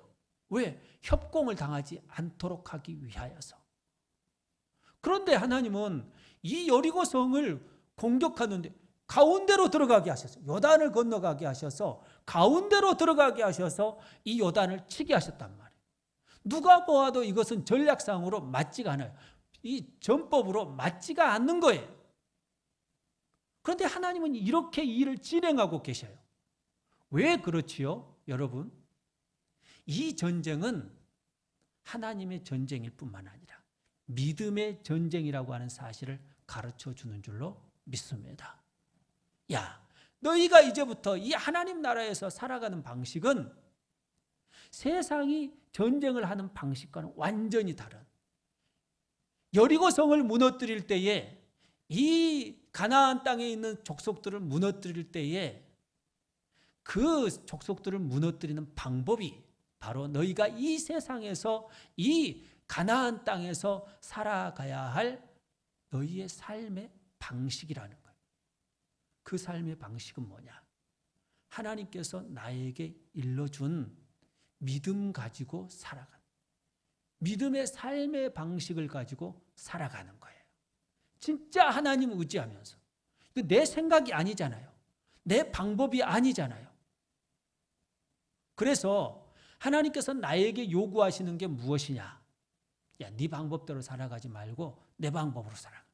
왜? 협공을 당하지 않도록 하기 위하여서. 그런데 하나님은 이 여리고성을 공격하는데 가운데로 들어가게 하셨어요. 요단을 건너가게 하셔서 가운데로 들어가게 하셔서 이 요단을 치게 하셨단 말이에요. 누가 보아도 이것은 전략상으로 맞지가 않아요. 이 전법으로 맞지가 않는 거예요. 그런데 하나님은 이렇게 일을 진행하고 계셔요. 왜 그렇지요, 여러분? 이 전쟁은 하나님의 전쟁일 뿐만 아니라 믿음의 전쟁이라고 하는 사실을 가르쳐 주는 줄로 믿습니다. 야, 너희가 이제부터 이 하나님 나라에서 살아가는 방식은 세상이 전쟁을 하는 방식과는 완전히 다른, 여리고성을 무너뜨릴 때에, 이 가나안 땅에 있는 족속들을 무너뜨릴 때에 그 족속들을 무너뜨리는 방법이 바로 너희가 이 세상에서, 이 가나안 땅에서 살아가야 할 너희의 삶의 방식이라는 거예요. 그 삶의 방식은 뭐냐? 하나님께서 나에게 일러준 믿음 가지고 살아가는, 믿음의 삶의 방식을 가지고 살아가는 거예요. 진짜 하나님 의지하면서. 내 생각이 아니잖아요. 내 방법이 아니잖아요. 그래서 하나님께서 나에게 요구하시는 게 무엇이냐? 야, 네 방법대로 살아가지 말고 내 방법으로 살아가.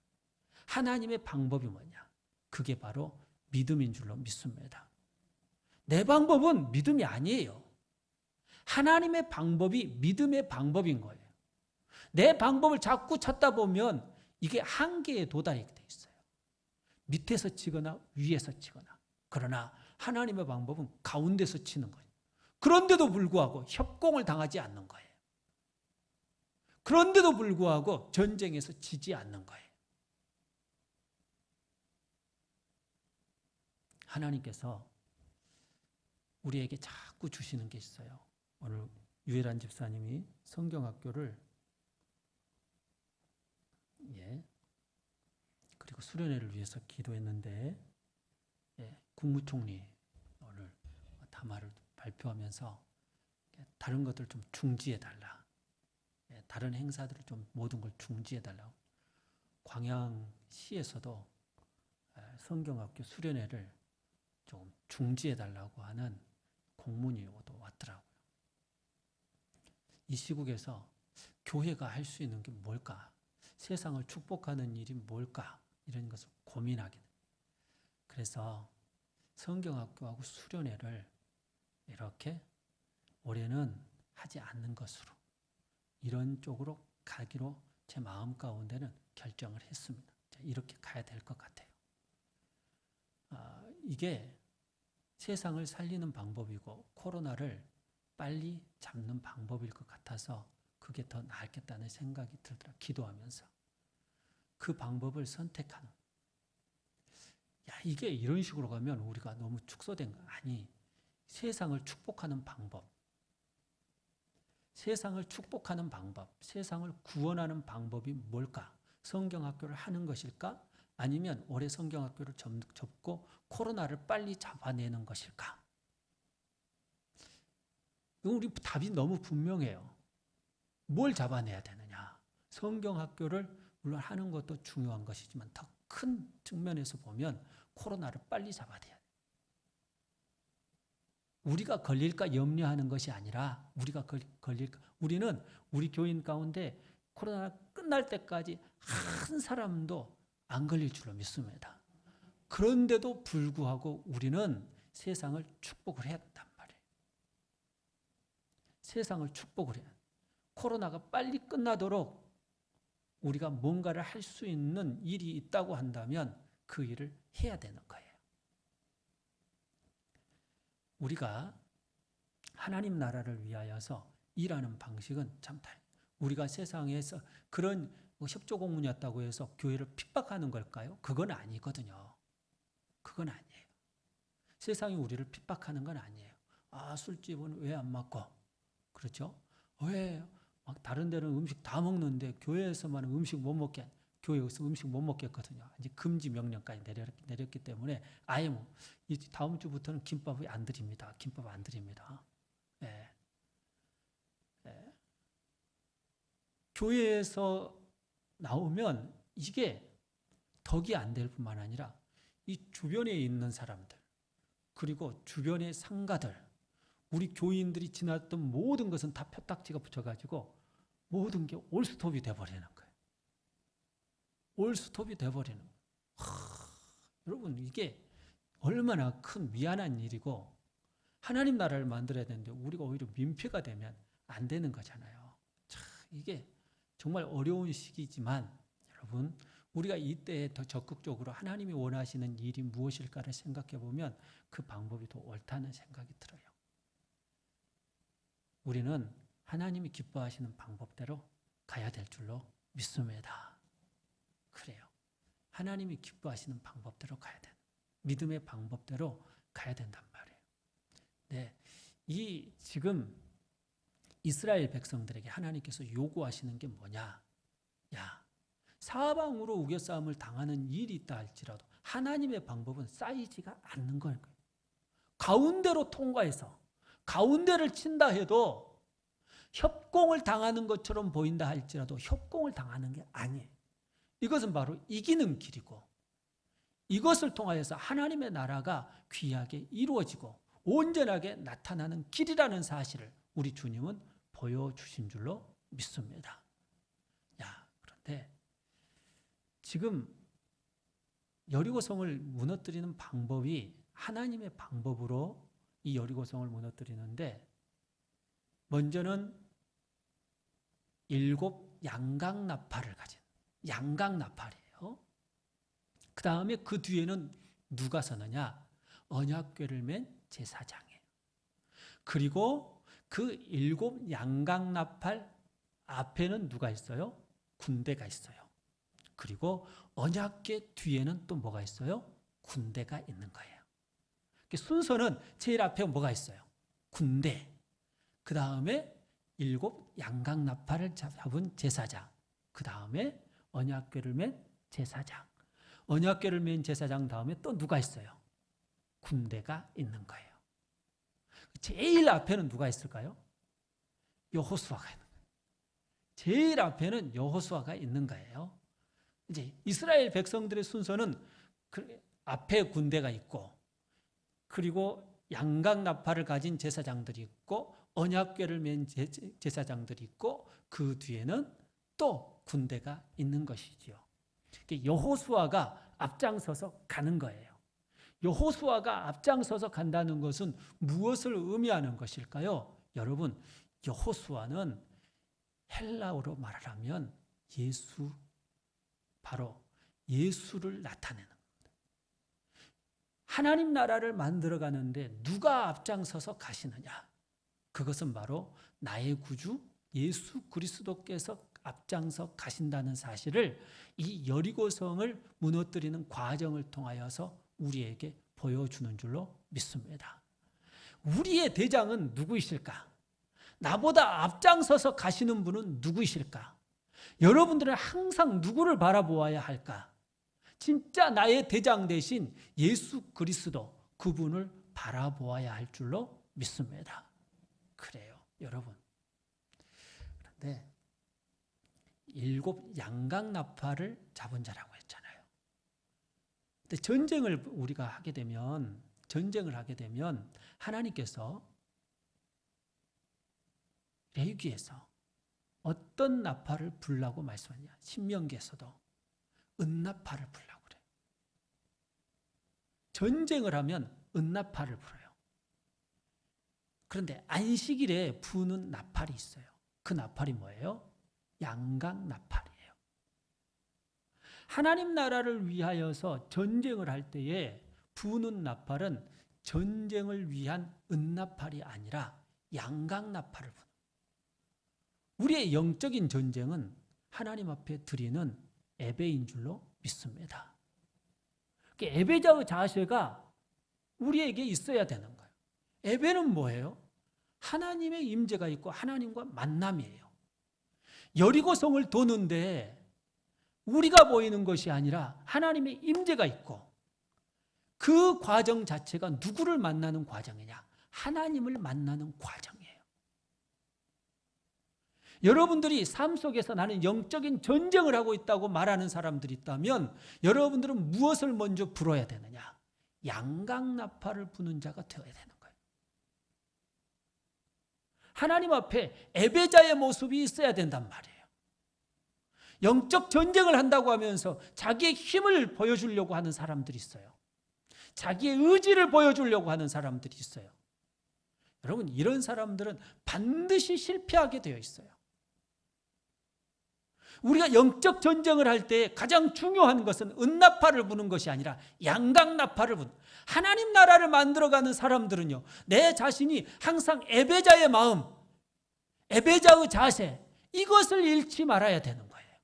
하나님의 방법이 뭐냐? 그게 바로 믿음인 줄로 믿습니다. 내 방법은 믿음이 아니에요. 하나님의 방법이 믿음의 방법인 거예요. 내 방법을 자꾸 찾다 보면 이게 한계에 도달하게 돼 있어요. 밑에서 치거나 위에서 치거나. 그러나 하나님의 방법은 가운데서 치는 거예요. 그런데도 불구하고 협공을 당하지 않는 거예요. 그런데도 불구하고 전쟁에서 지지 않는 거예요. 하나님께서 우리에게 자꾸 주시는 게 있어요. 오늘 유일한 집사님이 성경학교를 그리고 수련회를 위해서 기도했는데 국무총리 오늘 담화를 발표하면서 다른 것들 좀 중지해달라. 다른 행사들을 좀 모든 걸 중지해달라고. 광양시에서도 성경학교 수련회를 좀 중지해달라고 하는 공문이 왔더라고요. 이 시국에서 교회가 할 수 있는 게 뭘까? 세상을 축복하는 일이 뭘까? 이런 것을 고민하게 돼요. 그래서 성경학교하고 수련회를 이렇게 올해는 하지 않는 것으로 이런 쪽으로 가기로 제 마음 가운데는 결정을 했습니다. 이렇게 가야 될 것 같아요. 이게 세상을 살리는 방법이고 코로나를 빨리 잡는 방법일 것 같아서 그게 더 낫겠다는 생각이 들더라. 기도하면서 그 방법을 선택하는. 이게 이런 식으로 가면 우리가 너무 축소된 거 아니. 세상을 축복하는 방법, 세상을 축복하는 방법, 세상을 구원하는 방법이 뭘까? 성경학교를 하는 것일까? 아니면 올해 성경학교를 접고 코로나를 빨리 잡아내는 것일까? 우리 답이 너무 분명해요. 뭘 잡아내야 되느냐? 성경학교를 물론 하는 것도 중요한 것이지만 더 큰 측면에서 보면 코로나를 빨리 잡아야 돼요. 우리가 걸릴까 염려하는 것이 아니라 우리가 걸릴까. 우리는 우리 교인 가운데 코로나 끝날 때까지 한 사람도 안 걸릴 줄로 믿습니다. 그런데도 불구하고 우리는 세상을 축복을 해야 된단 말이에요. 세상을 축복을 해야 돼요. 코로나가 빨리 끝나도록 우리가 뭔가를 할 수 있는 일이 있다고 한다면 그 일을 해야 되는 거예요. 우리가 하나님 나라를 위하여서 일하는 방식은 참 다르다. 우리가 세상에서 그런 협조 공문이었다고 해서 교회를 핍박하는 걸까요? 그건 아니거든요. 그건 아니에요. 세상이 우리를 핍박하는 건 아니에요. 술집은 왜 안 맡고? 그렇죠? 왜 막 다른 데는 음식 다 먹는데 교회에서만 음식 못 먹게, 교회에서 음식 못 먹겠거든요. 이제 금지 명령까지 내렸기 때문에 아예 다음 주부터는 김밥을 안 드립니다. 김밥 안 드립니다. 교회에서 나오면 이게 덕이 안 될 뿐만 아니라 이 주변에 있는 사람들 그리고 주변의 상가들 우리 교인들이 지났던 모든 것은 다 표딱지가 붙여가지고 모든 게 올스톱이 돼버리는 거예요. 올스톱이 돼버리는 거예요. 여러분 이게 얼마나 큰 미안한 일이고 하나님 나라를 만들어야 되는데 우리가 오히려 민폐가 되면 안 되는 거잖아요. 이게 정말 어려운 시기지만 여러분 우리가 이때에 더 적극적으로 하나님이 원하시는 일이 무엇일까를 생각해 보면 그 방법이 더 옳다는 생각이 들어요. 우리는 하나님이 기뻐하시는 방법대로 가야 될 줄로 믿습니다. 그래요. 하나님이 기뻐하시는 방법대로 가야 돼. 믿음의 방법대로 가야 된단 말이에요. 네, 이 지금 이스라엘 백성들에게 하나님께서 요구하시는 게 뭐냐? 사방으로 우겨싸움을 당하는 일이 있다 할지라도 하나님의 방법은 쌓이지가 않는 거예요. 가운데로 통과해서 가운데를 친다 해도 협공을 당하는 것처럼 보인다 할지라도 협공을 당하는 게 아니에요. 이것은 바로 이기는 길이고 이것을 통하여서 하나님의 나라가 귀하게 이루어지고 온전하게 나타나는 길이라는 사실을 우리 주님은 보여주신 줄로 믿습니다. 그런데 지금 여리고성을 무너뜨리는 방법이 하나님의 방법으로 이 여리고성을 무너뜨리는데, 먼저는 7 양강나팔을 가진 양강나팔이에요. 그 다음에 그 뒤에는 누가 서느냐? 언약궤를 맨 제사장이에요. 그리고 그 7 양강나팔 앞에는 누가 있어요? 군대가 있어요. 그리고 언약궤 뒤에는 또 뭐가 있어요? 군대가 있는 거예요. 순서는 제일 앞에 뭐가 있어요? 군대. 그 다음에 7 양강나팔을 잡은 제사장. 그 다음에 언약궤를 맨 제사장. 언약궤를 맨 제사장 다음에 또 누가 있어요? 군대가 있는 거예요. 제일 앞에는 누가 있을까요? 여호수아가 있는 거예요. 제일 앞에는 여호수아가 있는 거예요. 이제 이스라엘 백성들의 순서는 그 앞에 군대가 있고, 그리고 양강나팔을 가진 제사장들이 있고, 언약궤를 맨 제사장들이 있고, 그 뒤에는 또 군대가 있는 것이지요. 여호수아가 앞장서서 가는 거예요. 여호수아가 앞장서서 간다는 것은 무엇을 의미하는 것일까요? 여러분, 여호수아는 헬라어로 말하면 예수, 바로 예수를 나타내는 겁니다. 하나님 나라를 만들어가는데 누가 앞장서서 가시느냐? 그것은 바로 나의 구주 예수 그리스도께서 앞장서 가신다는 사실을 이 여리고성을 무너뜨리는 과정을 통하여서 우리에게 보여주는 줄로 믿습니다. 우리의 대장은 누구이실까? 나보다 앞장서서 가시는 분은 누구이실까? 여러분들은 항상 누구를 바라보아야 할까? 진짜 나의 대장 대신 예수 그리스도, 그분을 바라보아야 할 줄로 믿습니다. 그래요, 여러분. 그런데 7 양강나팔을 잡은 자라고 했잖아요. 근데 전쟁을 하게 되면 하나님께서 레위기에서 어떤 나팔을 불라고 말씀하냐? 신명기에서도 은나팔을 불라고 그래요. 전쟁을 하면 은나팔을 불어요. 그런데 안식일에 부는 나팔이 있어요. 그 나팔이 뭐예요? 양강나팔이에요. 하나님 나라를 위하여서 전쟁을 할 때에 부는 나팔은 전쟁을 위한 은나팔이 아니라 양강나팔을 부는. 우리의 영적인 전쟁은 하나님 앞에 드리는 예배인 줄로 믿습니다. 예배자의 자세가 우리에게 있어야 되는 거예요. 예배는 뭐예요? 하나님의 임재가 있고 하나님과 만남이에요. 여리고성을 도는데 우리가 보이는 것이 아니라 하나님의 임재가 있고, 그 과정 자체가 누구를 만나는 과정이냐? 하나님을 만나는 과정이에요. 여러분들이 삶 속에서 나는 영적인 전쟁을 하고 있다고 말하는 사람들이 있다면 여러분들은 무엇을 먼저 불어야 되느냐? 양강나팔을 부는 자가 되어야 되는 거예요. 하나님 앞에 예배자의 모습이 있어야 된단 말이에요. 영적 전쟁을 한다고 하면서 자기의 힘을 보여주려고 하는 사람들이 있어요. 자기의 의지를 보여주려고 하는 사람들이 있어요. 여러분, 이런 사람들은 반드시 실패하게 되어 있어요. 우리가 영적 전쟁을 할 때 가장 중요한 것은 은나팔을 부는 것이 아니라 양강나팔을 부는, 하나님 나라를 만들어가는 사람들은요, 내 자신이 항상 예배자의 마음, 예배자의 자세, 이것을 잃지 말아야 되는 거예요.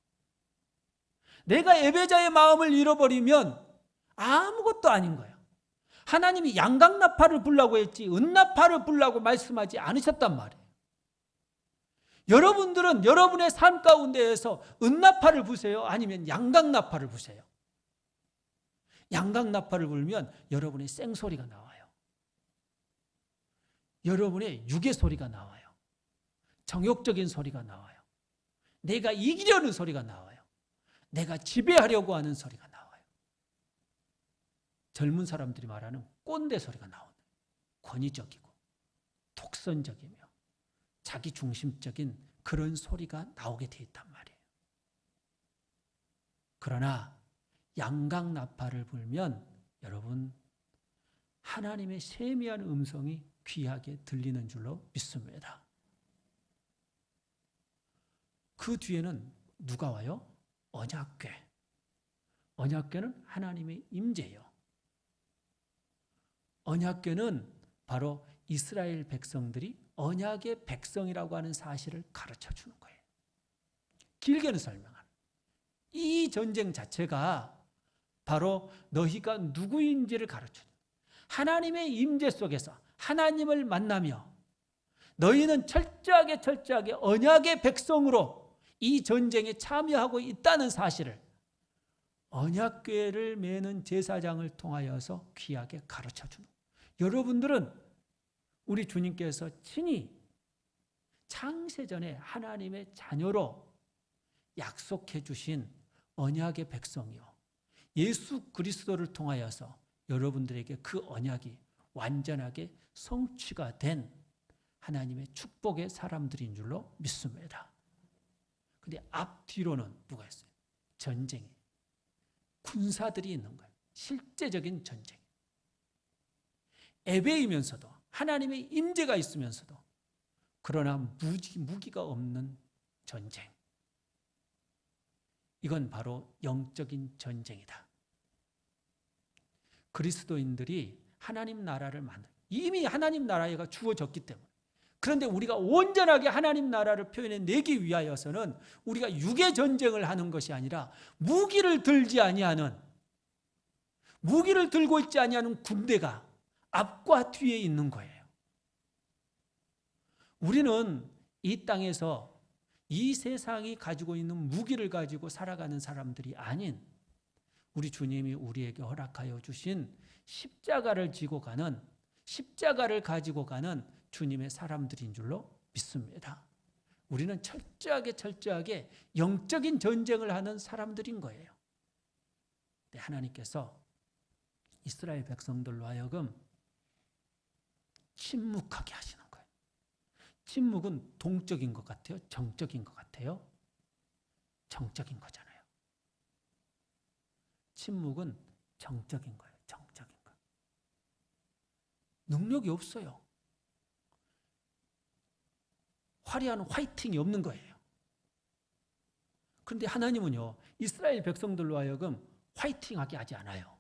내가 예배자의 마음을 잃어버리면 아무것도 아닌 거예요. 하나님이 양강나팔을 불라고 했지 은나팔을 불라고 말씀하지 않으셨단 말이에요. 여러분들은 여러분의 삶 가운데에서 은나팔을 부세요? 아니면 양강나팔을 부세요? 양강나팔을 불면 여러분의 쌩소리가 나와요. 여러분의 육의 소리가 나와요. 정욕적인 소리가 나와요. 내가 이기려는 소리가 나와요. 내가 지배하려고 하는 소리가 나와요. 젊은 사람들이 말하는 꼰대 소리가 나오는, 권위적이고 독선적이며 자기 중심적인 그런 소리가 나오게 돼 있단 말이에요. 그러나 양강나팔을 불면 여러분, 하나님의 세미한 음성이 귀하게 들리는 줄로 믿습니다. 그 뒤에는 누가 와요? 언약궤. 언약궤는 하나님의 임재요. 언약궤는 바로 이스라엘 백성들이 언약의 백성이라고 하는 사실을 가르쳐 주는 거예요. 길게는 설명하는. 이 전쟁 자체가 바로 너희가 누구인지를 가르쳐요. 하나님의 임재 속에서 하나님을 만나며 너희는 철저하게 언약의 백성으로 이 전쟁에 참여하고 있다는 사실을 언약궤를 매는 제사장을 통하여서 귀하게 가르쳐주는 거예요. 여러분들은 우리 주님께서 친히 창세전에 하나님의 자녀로 약속해 주신 언약의 백성이요, 예수 그리스도를 통하여서 여러분들에게 그 언약이 완전하게 성취가 된 하나님의 축복의 사람들인 줄로 믿습니다. 근데 앞뒤로는 누가 있어요? 전쟁이, 군사들이 있는 거예요. 실제적인 전쟁. 예배이면서도 하나님의 임재가 있으면서도 그러나 무기가 없는 전쟁. 이건 바로 영적인 전쟁이다. 그리스도인들이 하나님 나라를 이미 하나님 나라가 주어졌기 때문에. 그런데 우리가 온전하게 하나님 나라를 표현해내기 위하여서는 우리가 육의 전쟁을 하는 것이 아니라 무기를 들고 있지 아니하는 군대가 앞과 뒤에 있는 거예요. 우리는 이 땅에서 이 세상이 가지고 있는 무기를 가지고 살아가는 사람들이 아닌 우리 주님이 우리에게 허락하여 주신 십자가를 가지고 가는 주님의 사람들인 줄로 믿습니다. 우리는 철저하게 영적인 전쟁을 하는 사람들인 거예요. 근데 하나님께서 이스라엘 백성들로 하여금 침묵하게 하시는 거예요. 침묵은 동적인 것 같아요? 정적인 것 같아요? 정적인 거잖아요. 침묵은 정적인 거예요. 정적인 거. 능력이 없어요. 화려한 화이팅이 없는 거예요. 그런데 하나님은요, 이스라엘 백성들로 하여금 화이팅하게 하지 않아요.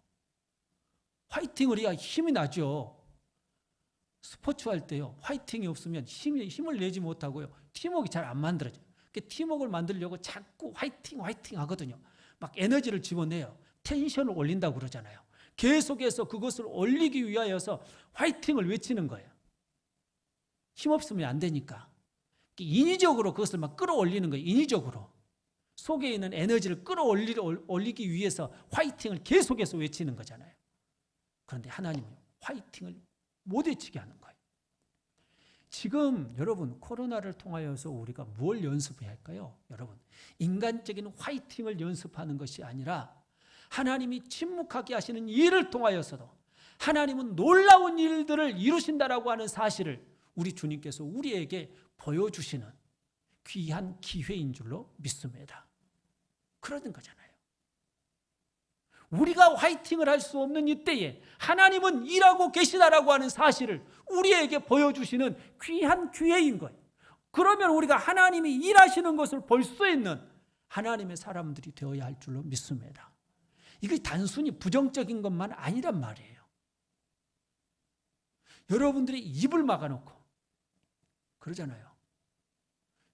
화이팅을 해야 힘이 나죠. 스포츠 할 때요, 화이팅이 없으면 힘을 내지 못하고요, 팀워크가 잘 안 만들어져요. 팀워크를 만들려고 자꾸 화이팅 하거든요. 막 에너지를 집어내요. 텐션을 올린다고 그러잖아요. 계속해서 그것을 올리기 위하여서 화이팅을 외치는 거예요. 힘없으면 안 되니까. 인위적으로 그것을 막 끌어올리는 거예요. 인위적으로. 속에 있는 에너지를 끌어올리기 위해서 화이팅을 계속해서 외치는 거잖아요. 그런데 하나님은 화이팅을 못 외치게 하는 거예요. 지금 여러분, 코로나를 통하여서 우리가 뭘 연습해야 할까요? 여러분, 인간적인 화이팅을 연습하는 것이 아니라 하나님이 침묵하게 하시는 일을 통하여서도 하나님은 놀라운 일들을 이루신다라고 하는 사실을 우리 주님께서 우리에게 보여주시는 귀한 기회인 줄로 믿습니다. 그러는 거잖아요. 우리가 화이팅을 할 수 없는 이때에 하나님은 일하고 계시다라고 하는 사실을 우리에게 보여주시는 귀한 기회인 거예요. 그러면 우리가 하나님이 일하시는 것을 볼 수 있는 하나님의 사람들이 되어야 할 줄로 믿습니다. 이게 단순히 부정적인 것만 아니란 말이에요. 여러분들이 입을 막아놓고 그러잖아요.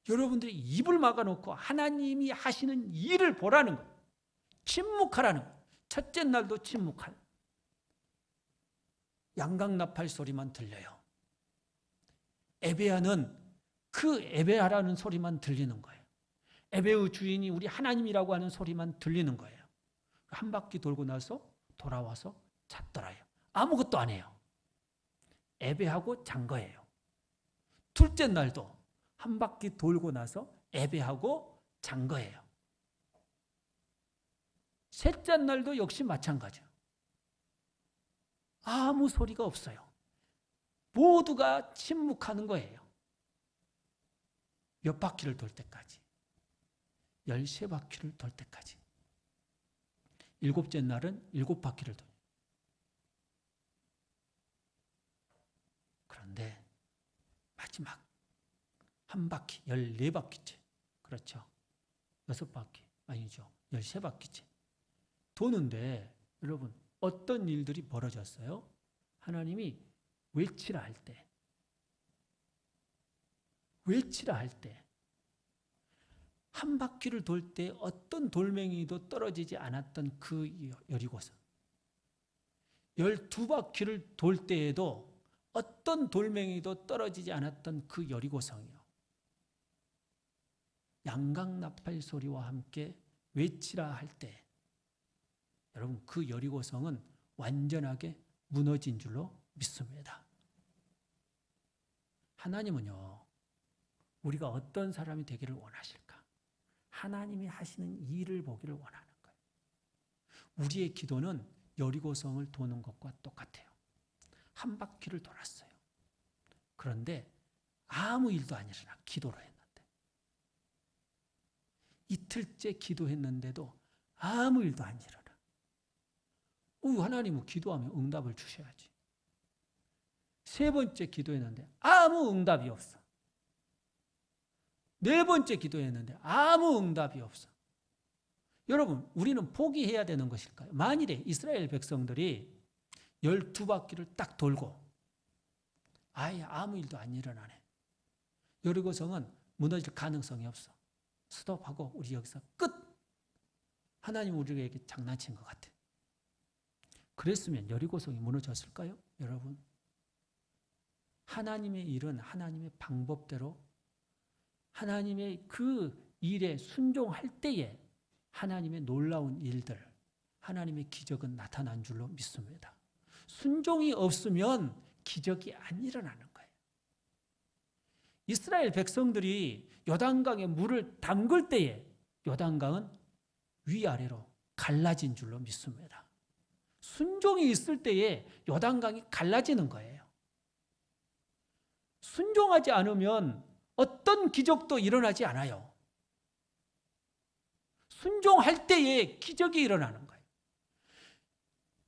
여러분들이 입을 막아놓고 하나님이 하시는 일을 보라는 거예요. 침묵하라는 거예요. 첫째 날도 침묵할. 양강나팔 소리만 들려요. 에베아는 그 에베아라는 소리만 들리는 거예요. 에베의 주인이 우리 하나님이라고 하는 소리만 들리는 거예요. 한 바퀴 돌고 나서 돌아와서 잤더라요. 아무것도 안 해요. 에베하고 잔 거예요. 둘째 날도 한 바퀴 돌고 나서 예배하고 잔 거예요. 셋째 날도 역시 마찬가지예요. 아무 소리가 없어요. 모두가 침묵하는 거예요. 몇 바퀴를 돌 때까지? 13바퀴를 돌 때까지. 일곱째 날은 7바퀴를 돌아요. 그런데 마지막 한 바퀴, 14바퀴째. 그렇죠. 6바퀴, 아니죠. 13바퀴째. 도는데 여러분 어떤 일들이 벌어졌어요? 하나님이 외치라 할 때, 한 바퀴를 돌 때 어떤 돌멩이도 떨어지지 않았던 그 여리고성, 12바퀴를 돌 때에도 어떤 돌멩이도 떨어지지 않았던 그 여리고성이요. 양강나팔 소리와 함께 외치라 할 때, 여러분 그 여리고성은 완전하게 무너진 줄로 믿습니다. 하나님은요, 우리가 어떤 사람이 되기를 원하실까? 하나님이 하시는 일을 보기를 원하는 거예요. 우리의 기도는 여리고성을 도는 것과 똑같아요. 한 바퀴를 돌았어요. 그런데 아무 일도 안 일어나. 기도를 했는데. 이틀째 기도했는데도 아무 일도 안 일어나. 하나님은 기도하면 응답을 주셔야지. 세 번째 기도했는데 아무 응답이 없어. 네 번째 기도했는데 아무 응답이 없어. 여러분, 우리는 포기해야 되는 것일까요? 만일에 이스라엘 백성들이 12바퀴를 딱 돌고 아예 아무 일도 안 일어나네. 여리고성은 무너질 가능성이 없어. 스톱하고 우리 여기서 끝. 하나님 우리에게 장난친 것 같아. 그랬으면 여리고성이 무너졌을까요? 여러분, 하나님의 일은 하나님의 방법대로 하나님의 그 일에 순종할 때에 하나님의 놀라운 일들, 하나님의 기적은 나타난 줄로 믿습니다. 순종이 없으면 기적이 안 일어나는 거예요. 이스라엘 백성들이 요단강에 물을 담글 때에 요단강은 위아래로 갈라진 줄로 믿습니다. 순종이 있을 때에 요단강이 갈라지는 거예요. 순종하지 않으면 어떤 기적도 일어나지 않아요. 순종할 때에 기적이 일어나는 거예요.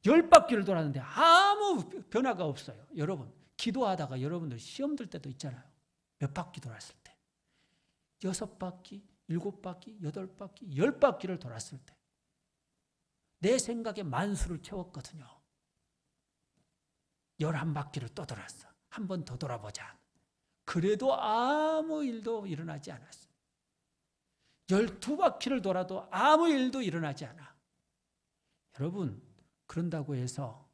10바퀴를 돌았는데 아무 변화가 없어요. 여러분, 기도하다가 여러분들 시험 들 때도 있잖아요. 몇 바퀴 돌았을 때. 6바퀴, 7바퀴, 8바퀴, 10바퀴를 돌았을 때. 내 생각에 만수를 채웠거든요. 11바퀴를 또 돌았어. 한 번 더 돌아보자. 그래도 아무 일도 일어나지 않았어요. 12바퀴를 돌아도 아무 일도 일어나지 않아. 여러분, 그런다고 해서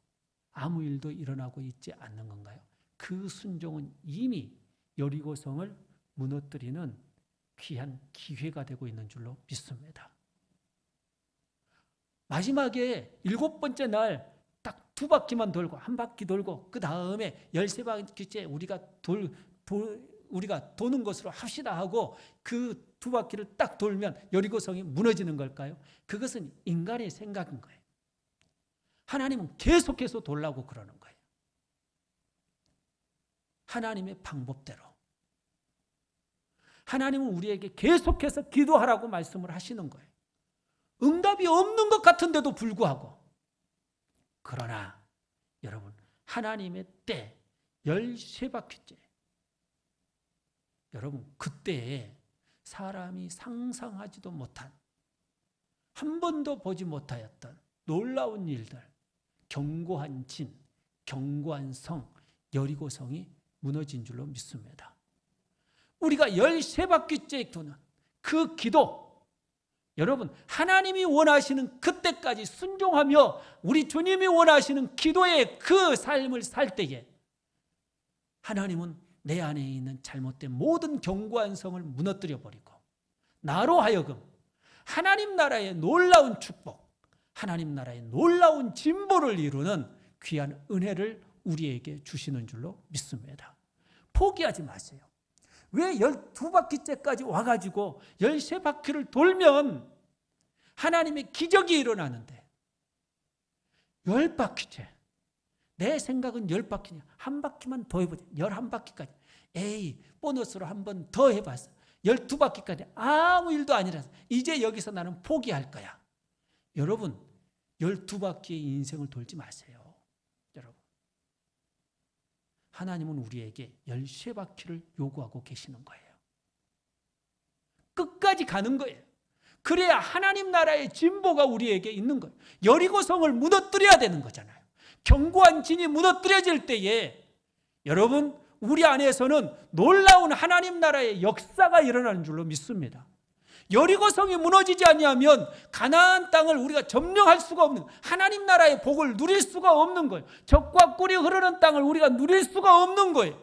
아무 일도 일어나고 있지 않는 건가요? 그 순종은 이미 여리고성을 무너뜨리는 귀한 기회가 되고 있는 줄로 믿습니다. 마지막에 7번째 날 딱 2바퀴만 돌고 한 바퀴 돌고 그 다음에 13바퀴째 우리가 도는 것으로 합시다 하고 그 2바퀴를 딱 돌면 여리고성이 무너지는 걸까요? 그것은 인간의 생각인 거예요. 하나님은 계속해서 돌라고 그러는 거예요. 하나님의 방법대로. 하나님은 우리에게 계속해서 기도하라고 말씀을 하시는 거예요. 응답이 없는 것 같은데도 불구하고. 그러나 여러분, 하나님의 때 13바퀴째. 여러분, 그때에 사람이 상상하지도 못한, 한 번도 보지 못하였던 놀라운 일들, 견고한 진, 견고한 성, 여리고성이 무너진 줄로 믿습니다. 우리가 13바퀴째 도는 그 기도, 여러분, 하나님이 원하시는 그때까지 순종하며 우리 주님이 원하시는 기도의 그 삶을 살 때에 하나님은 내 안에 있는 잘못된 모든 견고한 성을 무너뜨려 버리고 나로 하여금 하나님 나라의 놀라운 축복, 하나님 나라의 놀라운 진보를 이루는 귀한 은혜를 우리에게 주시는 줄로 믿습니다. 포기하지 마세요. 왜 12바퀴째까지 와가지고 13바퀴를 돌면 하나님의 기적이 일어나는데 10바퀴째. 내 생각은 10바퀴냐. 한 바퀴만 더 해보자. 11바퀴까지. 에이, 보너스로 한 번 더 해봤어. 12바퀴까지 아무 일도 아니라서 이제 여기서 나는 포기할 거야. 여러분, 12바퀴의 인생을 돌지 마세요. 여러분, 하나님은 우리에게 13바퀴를 요구하고 계시는 거예요. 끝까지 가는 거예요. 그래야 하나님 나라의 진보가 우리에게 있는 거예요. 여리고성을 무너뜨려야 되는 거잖아요. 견고한 진이 무너뜨려질 때에 여러분, 우리 안에서는 놀라운 하나님 나라의 역사가 일어나는 줄로 믿습니다. 여리고성이 무너지지 아니하면 가나안 땅을 우리가 점령할 수가 없는, 하나님 나라의 복을 누릴 수가 없는 거예요. 젖과 꿀이 흐르는 땅을 우리가 누릴 수가 없는 거예요.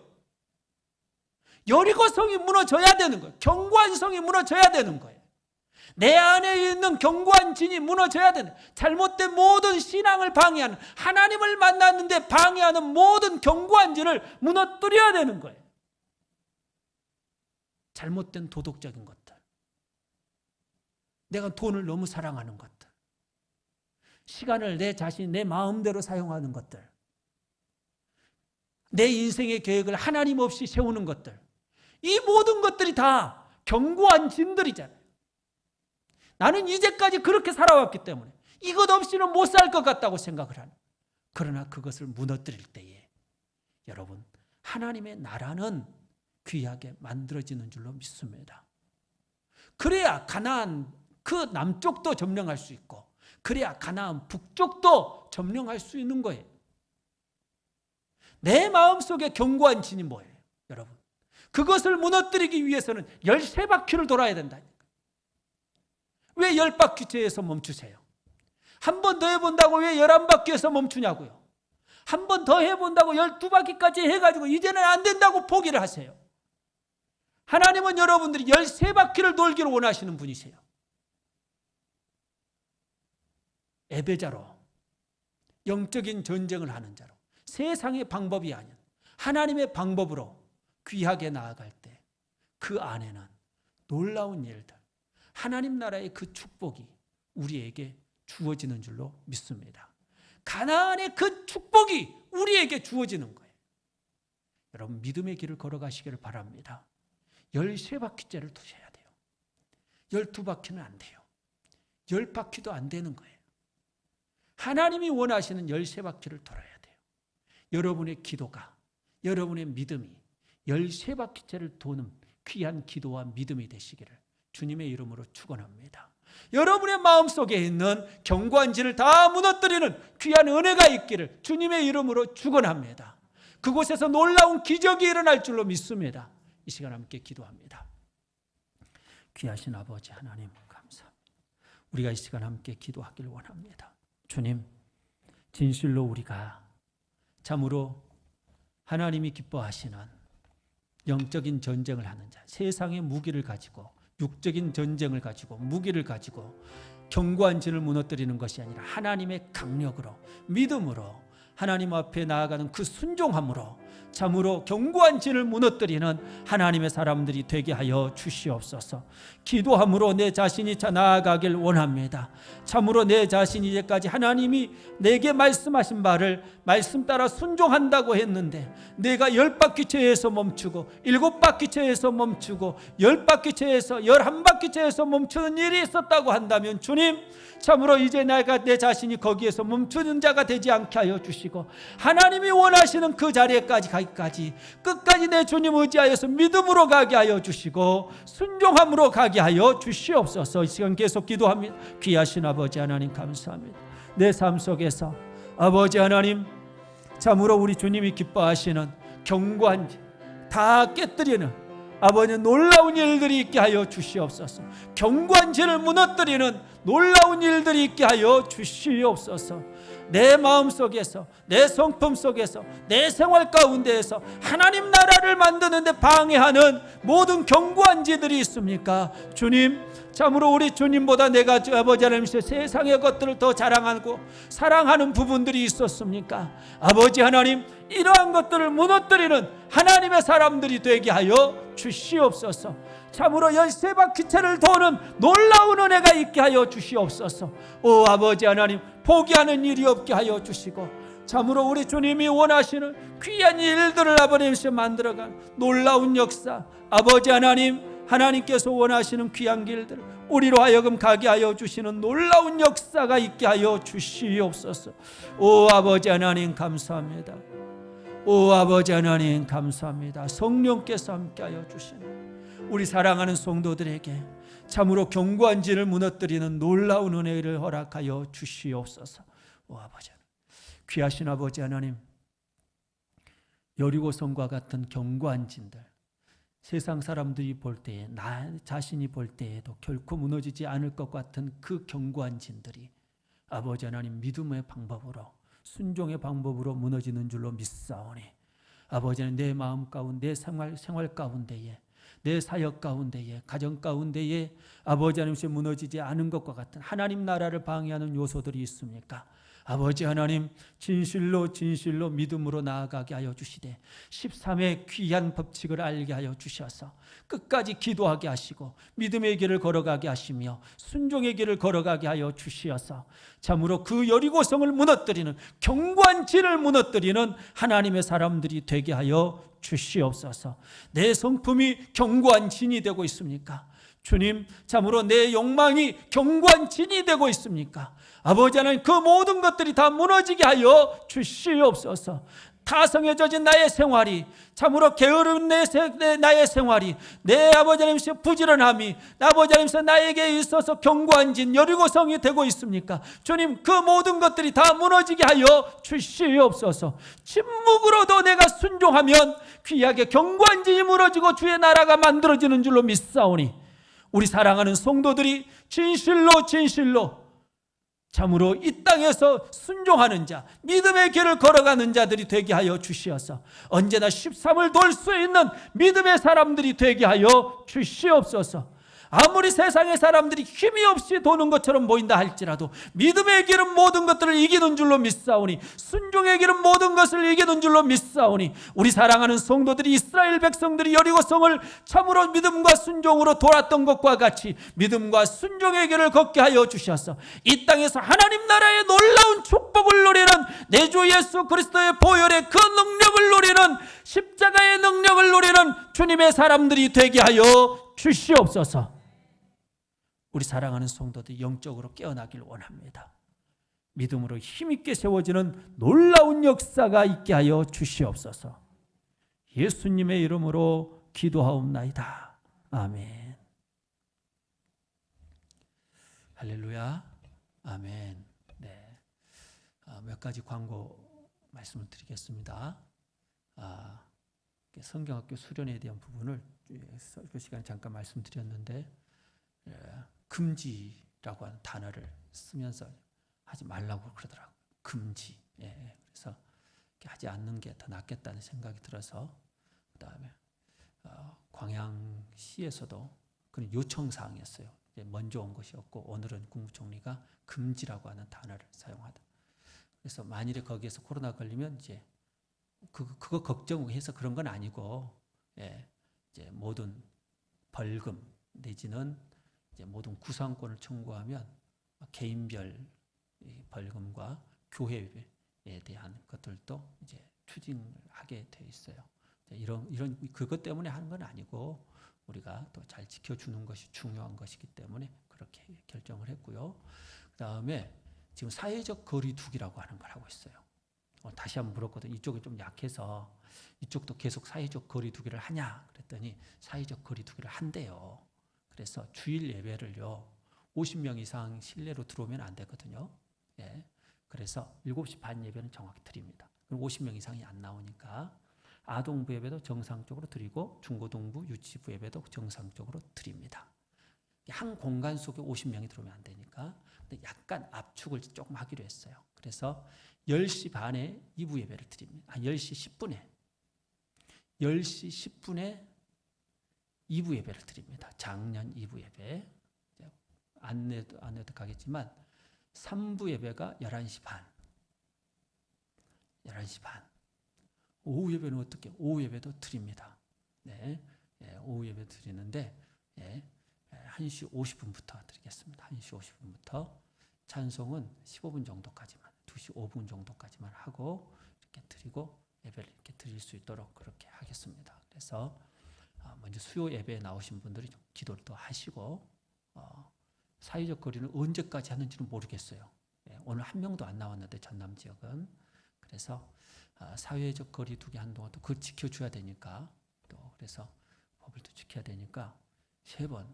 여리고성이 무너져야 되는 거예요. 견고한 성이 무너져야 되는 거예요. 내 안에 있는 견고한 진이 무너져야 되는, 잘못된 모든 신앙을 방해하는, 하나님을 만났는데 방해하는 모든 견고한 진을 무너뜨려야 되는 거예요. 잘못된 도덕적인 것들, 내가 돈을 너무 사랑하는 것들, 시간을 내 자신, 내 마음대로 사용하는 것들, 내 인생의 계획을 하나님 없이 세우는 것들, 이 모든 것들이 다 견고한 진들이잖아요. 나는 이제까지 그렇게 살아왔기 때문에 이것 없이는 못 살 것 같다고 생각을 하는, 그러나 그것을 무너뜨릴 때에 여러분, 하나님의 나라는 귀하게 만들어지는 줄로 믿습니다. 그래야 가나안 그 남쪽도 점령할 수 있고, 그래야 가나안 북쪽도 점령할 수 있는 거예요. 내 마음속에 견고한 진이 뭐예요? 여러분, 그것을 무너뜨리기 위해서는 13바퀴를 돌아야 된다니까. 왜 10바퀴째에서 멈추세요? 한 번 더 해본다고 왜 11바퀴에서 멈추냐고요? 한 번 더 해본다고 12바퀴까지 해가지고 이제는 안 된다고 포기를 하세요. 하나님은 여러분들이 13바퀴를 돌기를 원하시는 분이세요. 예배자로, 영적인 전쟁을 하는 자로, 세상의 방법이 아닌 하나님의 방법으로 귀하게 나아갈 때 그 안에는 놀라운 일들, 하나님 나라의 그 축복이 우리에게 주어지는 줄로 믿습니다. 가나안의 그 축복이 우리에게 주어지는 거예요. 여러분, 믿음의 길을 걸어가시기를 바랍니다. 13바퀴째를 두셔야 돼요. 12바퀴는 안 돼요. 10바퀴도 안 되는 거예요. 하나님이 원하시는 13바퀴를 돌아야 돼요. 여러분의 기도가, 여러분의 믿음이 13바퀴째를 도는 귀한 기도와 믿음이 되시기를 주님의 이름으로 축원합니다. 여러분의 마음속에 있는 견고한 진을 다 무너뜨리는 귀한 은혜가 있기를 주님의 이름으로 축원합니다. 그곳에서 놀라운 기적이 일어날 줄로 믿습니다. 이 시간 함께 기도합니다. 귀하신 아버지 하나님 감사합니다. 우리가 이 시간 함께 기도하기를 원합니다. 주님, 진실로 우리가 참으로 하나님이 기뻐하시는 영적인 전쟁을 하는 자, 세상의 무기를 가지고, 육적인 전쟁을 가지고, 무기를 가지고 견고한 진을 무너뜨리는 것이 아니라 하나님의 강력으로, 믿음으로, 하나님 앞에 나아가는 그 순종함으로 참으로 견고한 진을 무너뜨리는 하나님의 사람들이 되게 하여 주시옵소서. 기도함으로 내 자신이 나아가길 원합니다. 참으로 내 자신이 이제까지 하나님이 내게 말씀하신 바를 말씀 따라 순종한다고 했는데 내가 10바퀴째에서 멈추고 7바퀴째에서 멈추고 10바퀴째에서 11바퀴째에서 멈추는 일이 있었다고 한다면 주님, 참으로 이제 내가 내 자신이 거기에서 멈추는 자가 되지 않게 하여 주시고 하나님이 원하시는 그 자리에까지 가기까지 끝까지 내 주님 의지하여서 믿음으로 가게 하여 주시고 순종함으로 가게 하여 주시옵소서. 이 시간 계속 기도합니다. 귀하신 아버지 하나님 감사합니다. 내 삶 속에서 아버지 하나님, 참으로 우리 주님이 기뻐하시는 견고한 다 깨뜨리는 아버지 놀라운 일들이 있게 하여 주시옵소서. 견고한 죄를 무너뜨리는 놀라운 일들이 있게 하여 주시옵소서. 내 마음 속에서, 내 성품 속에서, 내 생활 가운데에서 하나님 나라를 만드는 데 방해하는 모든 견고한 지들이 있습니까? 주님, 참으로 우리 주님보다 내가 아버지 하나님 세상의 것들을 더 자랑하고 사랑하는 부분들이 있었습니까? 아버지 하나님, 이러한 것들을 무너뜨리는 하나님의 사람들이 되게 하여 주시옵소서. 참으로 13바퀴째를 도는 놀라운 은혜가 있게 하여 주시옵소서. 오 아버지 하나님, 포기하는 일이 없게 하여 주시고, 참으로 우리 주님이 원하시는 귀한 일들을 아버님께서 만들어간 놀라운 역사, 아버지 하나님, 하나님께서 원하시는 귀한 길들 우리로 하여금 가게 하여 주시는 놀라운 역사가 있게 하여 주시옵소서. 오 아버지 하나님 감사합니다. 오 아버지 하나님 감사합니다. 성령께서 함께하여 주시는 우리 사랑하는 성도들에게 참으로 견고한 진을 무너뜨리는 놀라운 은혜를 허락하여 주시옵소서. 오 아버지 하나님, 귀하신 아버지 하나님, 여리고성과 같은 견고한 진들, 세상 사람들이 볼 때에, 나 자신이 볼 때에도 결코 무너지지 않을 것 같은 그 견고한 진들이 아버지 하나님 믿음의 방법으로, 순종의 방법으로 무너지는 줄로 믿사오니, 아버지 하나님, 내 마음 가운데, 내 생활 가운데에, 내 사역 가운데에, 가정 가운데에 아버지 하나님께 무너지지 않은 것과 같은 하나님 나라를 방해하는 요소들이 있습니까? 아버지 하나님, 진실로 진실로 믿음으로 나아가게 하여 주시되 13의 귀한 법칙을 알게 하여 주셔서 끝까지 기도하게 하시고 믿음의 길을 걸어가게 하시며 순종의 길을 걸어가게 하여 주시어서 참으로 그 여리고성을 무너뜨리는, 견고한 진을 무너뜨리는 하나님의 사람들이 되게 하여 주시옵소서. 내 성품이 견고한 진이 되고 있습니까? 주님, 참으로 내 욕망이 견고한 진이 되고 있습니까? 아버지 하나님, 그 모든 것들이 다 무너지게 하여 주시옵소서. 타성에 젖은 나의 생활이, 참으로 게으른 나의 생활이, 내 아버지 하나님께서 부지런함이 아버지 하나님께서 나에게 있어서 견고한 진 여리고성이 되고 있습니까? 주님, 그 모든 것들이 다 무너지게 하여 주시옵소서. 침묵으로도 내가 순종하면 귀하게 견고한 진이 무너지고 주의 나라가 만들어지는 줄로 믿사오니, 우리 사랑하는 성도들이 진실로 진실로 참으로 이 땅에서 순종하는 자, 믿음의 길을 걸어가는 자들이 되게 하여 주시어서 언제나 13을 돌 수 있는 믿음의 사람들이 되게 하여 주시옵소서. 아무리 세상의 사람들이 힘이 없이 도는 것처럼 보인다 할지라도 믿음의 길은 모든 것들을 이기는 줄로 믿사오니, 순종의 길은 모든 것을 이기는 줄로 믿사오니, 우리 사랑하는 성도들이, 이스라엘 백성들이 여리고성을 참으로 믿음과 순종으로 돌았던 것과 같이 믿음과 순종의 길을 걷게 하여 주셔서 이 땅에서 하나님 나라의 놀라운 축복을 누리는, 내 주 예수 그리스도의 보혈의 그 능력을 누리는, 십자가의 능력을 누리는 주님의 사람들이 되게 하여 주시옵소서. 우리 사랑하는 성도들 영적으로 깨어나길 원합니다. 믿음으로 힘있게 세워지는 놀라운 역사가 있게 하여 주시옵소서. 예수님의 이름으로 기도하옵나이다. 아멘. 할렐루야. 아멘. 네. 몇 가지 광고 말씀을 드리겠습니다. 성경학교 수련에 대한 부분을 설교 시간 잠깐 말씀드렸는데, 금지라고 하는 단어를 쓰면서 하지 말라고 그러더라고요. 금지. 그래서 하지 않는 게 더 낫겠다는 생각이 들어서, 그 다음에 광양시에서도 그런 요청사항이었어요. 먼저 온 것이었고, 오늘은 국무총리가 금지라고 하는 단어를 사용하다. 그래서 만일에 거기에서 코로나 걸리면 이제 그거 걱정해서 그런 건 아니고, 이제 모든 벌금 내지는 이제 모든 구상권을 청구하면 개인별 벌금과 교회에 대한 것들도 이제 추징하게 돼 있어요. 이런 그것 때문에 하는 건 아니고 우리가 또 잘 지켜주는 것이 중요한 것이기 때문에 그렇게 결정을 했고요. 그 다음에 지금 사회적 거리두기라고 하는 걸 하고 있어요. 다시 한번 물었거든요. 이쪽이 좀 약해서 이쪽도 계속 사회적 거리두기를 하냐 그랬더니 사회적 거리두기를 한대요. 그래서 주일 예배를요 50명 이상 실내로 들어오면 안 되거든요. 그래서 7시 반 예배는 정확히 드립니다. 그럼 50명 이상이 안 나오니까 아동부 예배도 정상적으로 드리고 중고등부 유치부 예배도 정상적으로 드립니다. 한 공간 속에 50명이 들어오면 안 되니까. 근데 약간 압축을 조금 하기로 했어요. 그래서 10시 반에 2부 예배를 드립니다. 10시 10분에 10시 10분에 2부 예배를 드립니다. 작년 2부 예배. 안내도 가겠지만 3부 예배가 11시 반. 11시 반. 오후 예배는 어떻게? 오후 예배도 드립니다. 네. 오후 예배 드리는데 1시 50분부터 드리겠습니다. 1시 50분부터 찬송은 15분 정도까지만, 2시 5분 정도까지만 하고 이렇게 드리고 예배를 이렇게 드릴 수 있도록 그렇게 하겠습니다. 그래서 먼저 수요 예배에 나오신 분들이 좀 기도를 더 하시고 사회적 거리는 언제까지 하는지는 모르겠어요. 오늘 한 명도 안 나왔는데 전남 지역은. 그래서 사회적 거리 두기 한동안 또 그걸 지켜줘야 되니까, 또 그래서 법을 또 지켜야 되니까 3번,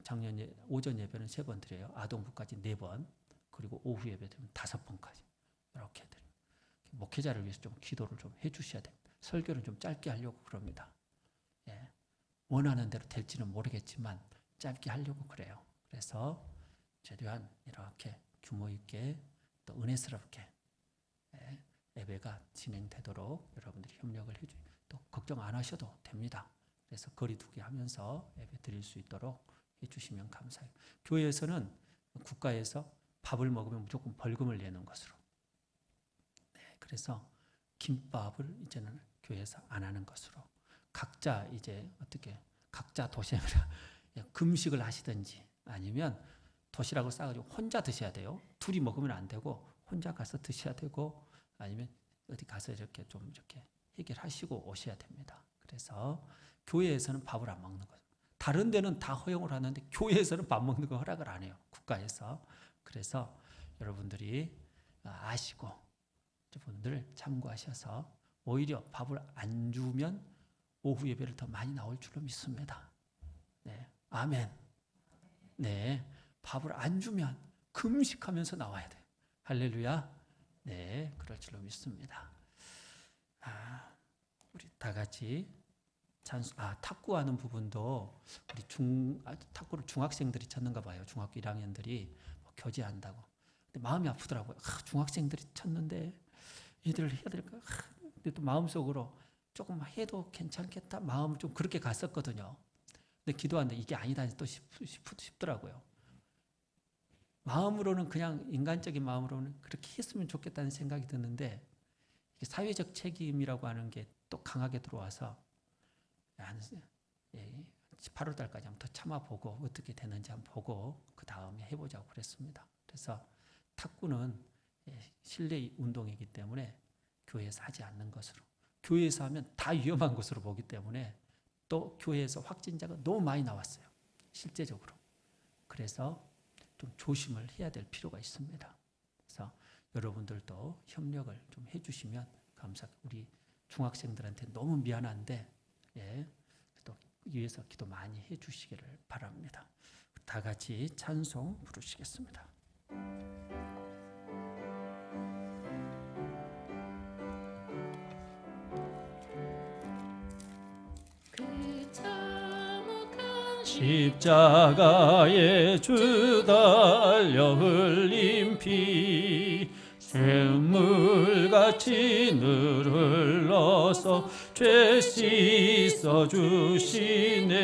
작년 오전 예배는 3번 드려요. 아동부까지 4번, 그리고 오후 예배 드리면 5번까지 이렇게 드려요. 목회자를 위해서 좀 기도를 좀 해주셔야 됩니다. 설교는 좀 짧게 하려고 그럽니다. 원하는 대로 될지는 모르겠지만 짧게 하려고 그래요. 그래서 최대한 이렇게 규모 있게 또 은혜스럽게 예배가 진행되도록 여러분들이 협력을 해주고, 또 걱정 안 하셔도 됩니다. 그래서 거리두기 하면서 예배 드릴 수 있도록 해주시면 감사해요. 교회에서는, 국가에서 밥을 먹으면 무조건 벌금을 내는 것으로. 그래서 김밥을 이제는 교회에서 안 하는 것으로. 각자 이제 어떻게 각자 도시락을 금식을 하시든지, 아니면 도시락을 싸가지고 혼자 드셔야 돼요. 둘이 먹으면 안 되고 혼자 가서 드셔야 되고, 아니면 어디 가서 이렇게 좀 이렇게 해결하시고 오셔야 됩니다. 그래서 교회에서는 밥을 안 먹는 거죠. 다른 데는 다 허용을 하는데 교회에서는 밥 먹는 거 허락을 안 해요. 국가에서. 그래서 여러분들이 아시고 분들 참고하셔서 오히려 밥을 안 주면 오후 예배를 더 많이 나올 줄로 믿습니다. 네, 아멘. 네, 밥을 안 주면 금식하면서 나와야 돼. 할렐루야. 네, 그럴 줄로 믿습니다. 우리 다 같이 탁구하는 부분도 우리 탁구를 중학생들이 쳤는가 봐요. 중학교 1학년들이 교제한다고. 근데 마음이 아프더라고요. 중학생들이 쳤는데 얘들 해야 될까? 근데 또 마음속으로 조금 해도 괜찮겠다 마음은 좀 그렇게 갔었거든요. 근데 기도하는데 이게 아니다 또 싶더라고요. 마음으로는, 그냥 인간적인 마음으로는 그렇게 했으면 좋겠다는 생각이 드는데, 이게 사회적 책임이라고 하는 게 또 강하게 들어와서 8월 달까지 한번 더 참아보고 어떻게 되는지 한번 보고 그 다음에 해보자고 그랬습니다. 그래서 탁구는 실내 운동이기 때문에 교회에서 하지 않는 것으로, 교회에서 하면 다 위험한 것으로 보기 때문에, 또 교회에서 확진자가 너무 많이 나왔어요. 실제적으로. 그래서 좀 조심을 해야 될 필요가 있습니다. 그래서 여러분들도 협력을 좀 해주시면 감사하고, 우리 중학생들한테 너무 미안한데 또 위해서 기도 많이 해주시기를 바랍니다. 다 같이 찬송 부르시겠습니다. 십자가에 주 달려 흘린 피 샘물같이 늘 흘러서 죄 씻어 주시네.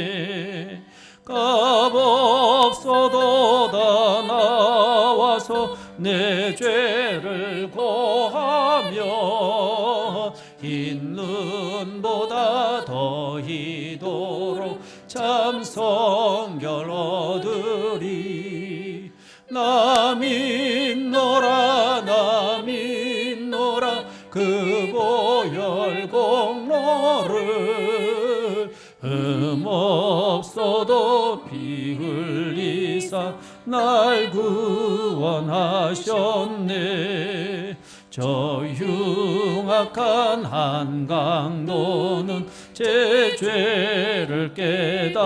값 없어도 다 나와서 내 죄를 고하며 흰 눈보다 더 희도록 참 성결 얻으리. 나 믿노라 나 믿노라 그 보혈 공로를 없어도 피 흘리사 날 구원하셨네. 저 흉악한 한강도는 제 죄를 깨달아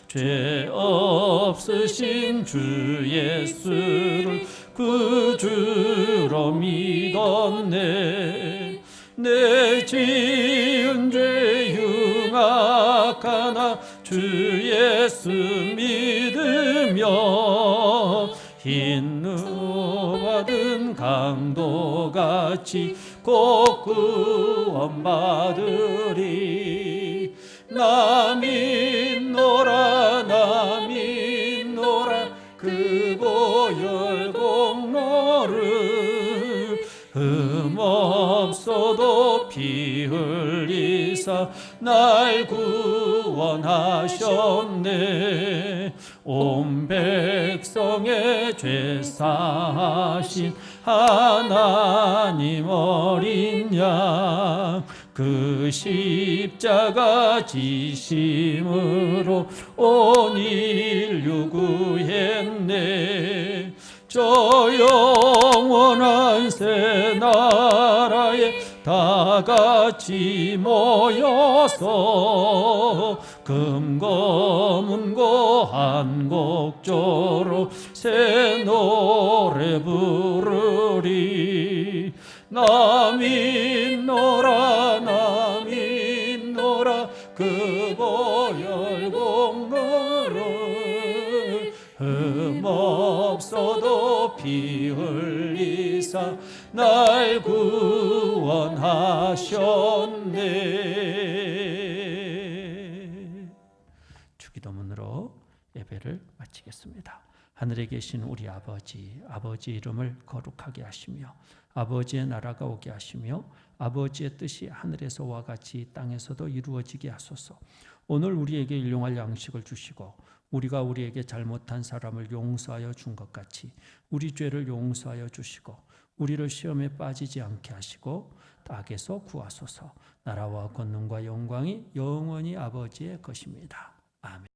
죄 없으신 주 예수를 구주로 믿었네. 내 지은 죄 흉악하나 주의 예수 믿으며 흰 누 받은 강도같이 곧 구원받으리. 나 믿노라 나 믿노라 그 보혈 공로를 흠없어도 피 흘리사 날 구원하셨네. 온 백성의 죄 사하신 하나님 어린 양 그 십자가 지심으로 온 인류 구했네. 저 영원한 새 나라에 다 같이 모여서 금거문고 한곡조로 새 노래 부르리. 나 믿노라 나 믿노라 그 보혈 공로를 흠없어도 피 흘리사 날 구원하셨네. 주기도문으로 예배를 마치겠습니다. 하늘에 계신 우리 아버지, 아버지 이름을 거룩하게 하시며 아버지의 나라가 오게 하시며 아버지의 뜻이 하늘에서와 같이 땅에서도 이루어지게 하소서. 오늘 우리에게 일용할 양식을 주시고 우리가 우리에게 잘못한 사람을 용서하여 준 것 같이 우리 죄를 용서하여 주시고 우리를 시험에 빠지지 않게 하시고 악에서 구하소서. 나라와 권능과 영광이 영원히 아버지의 것입니다. 아멘.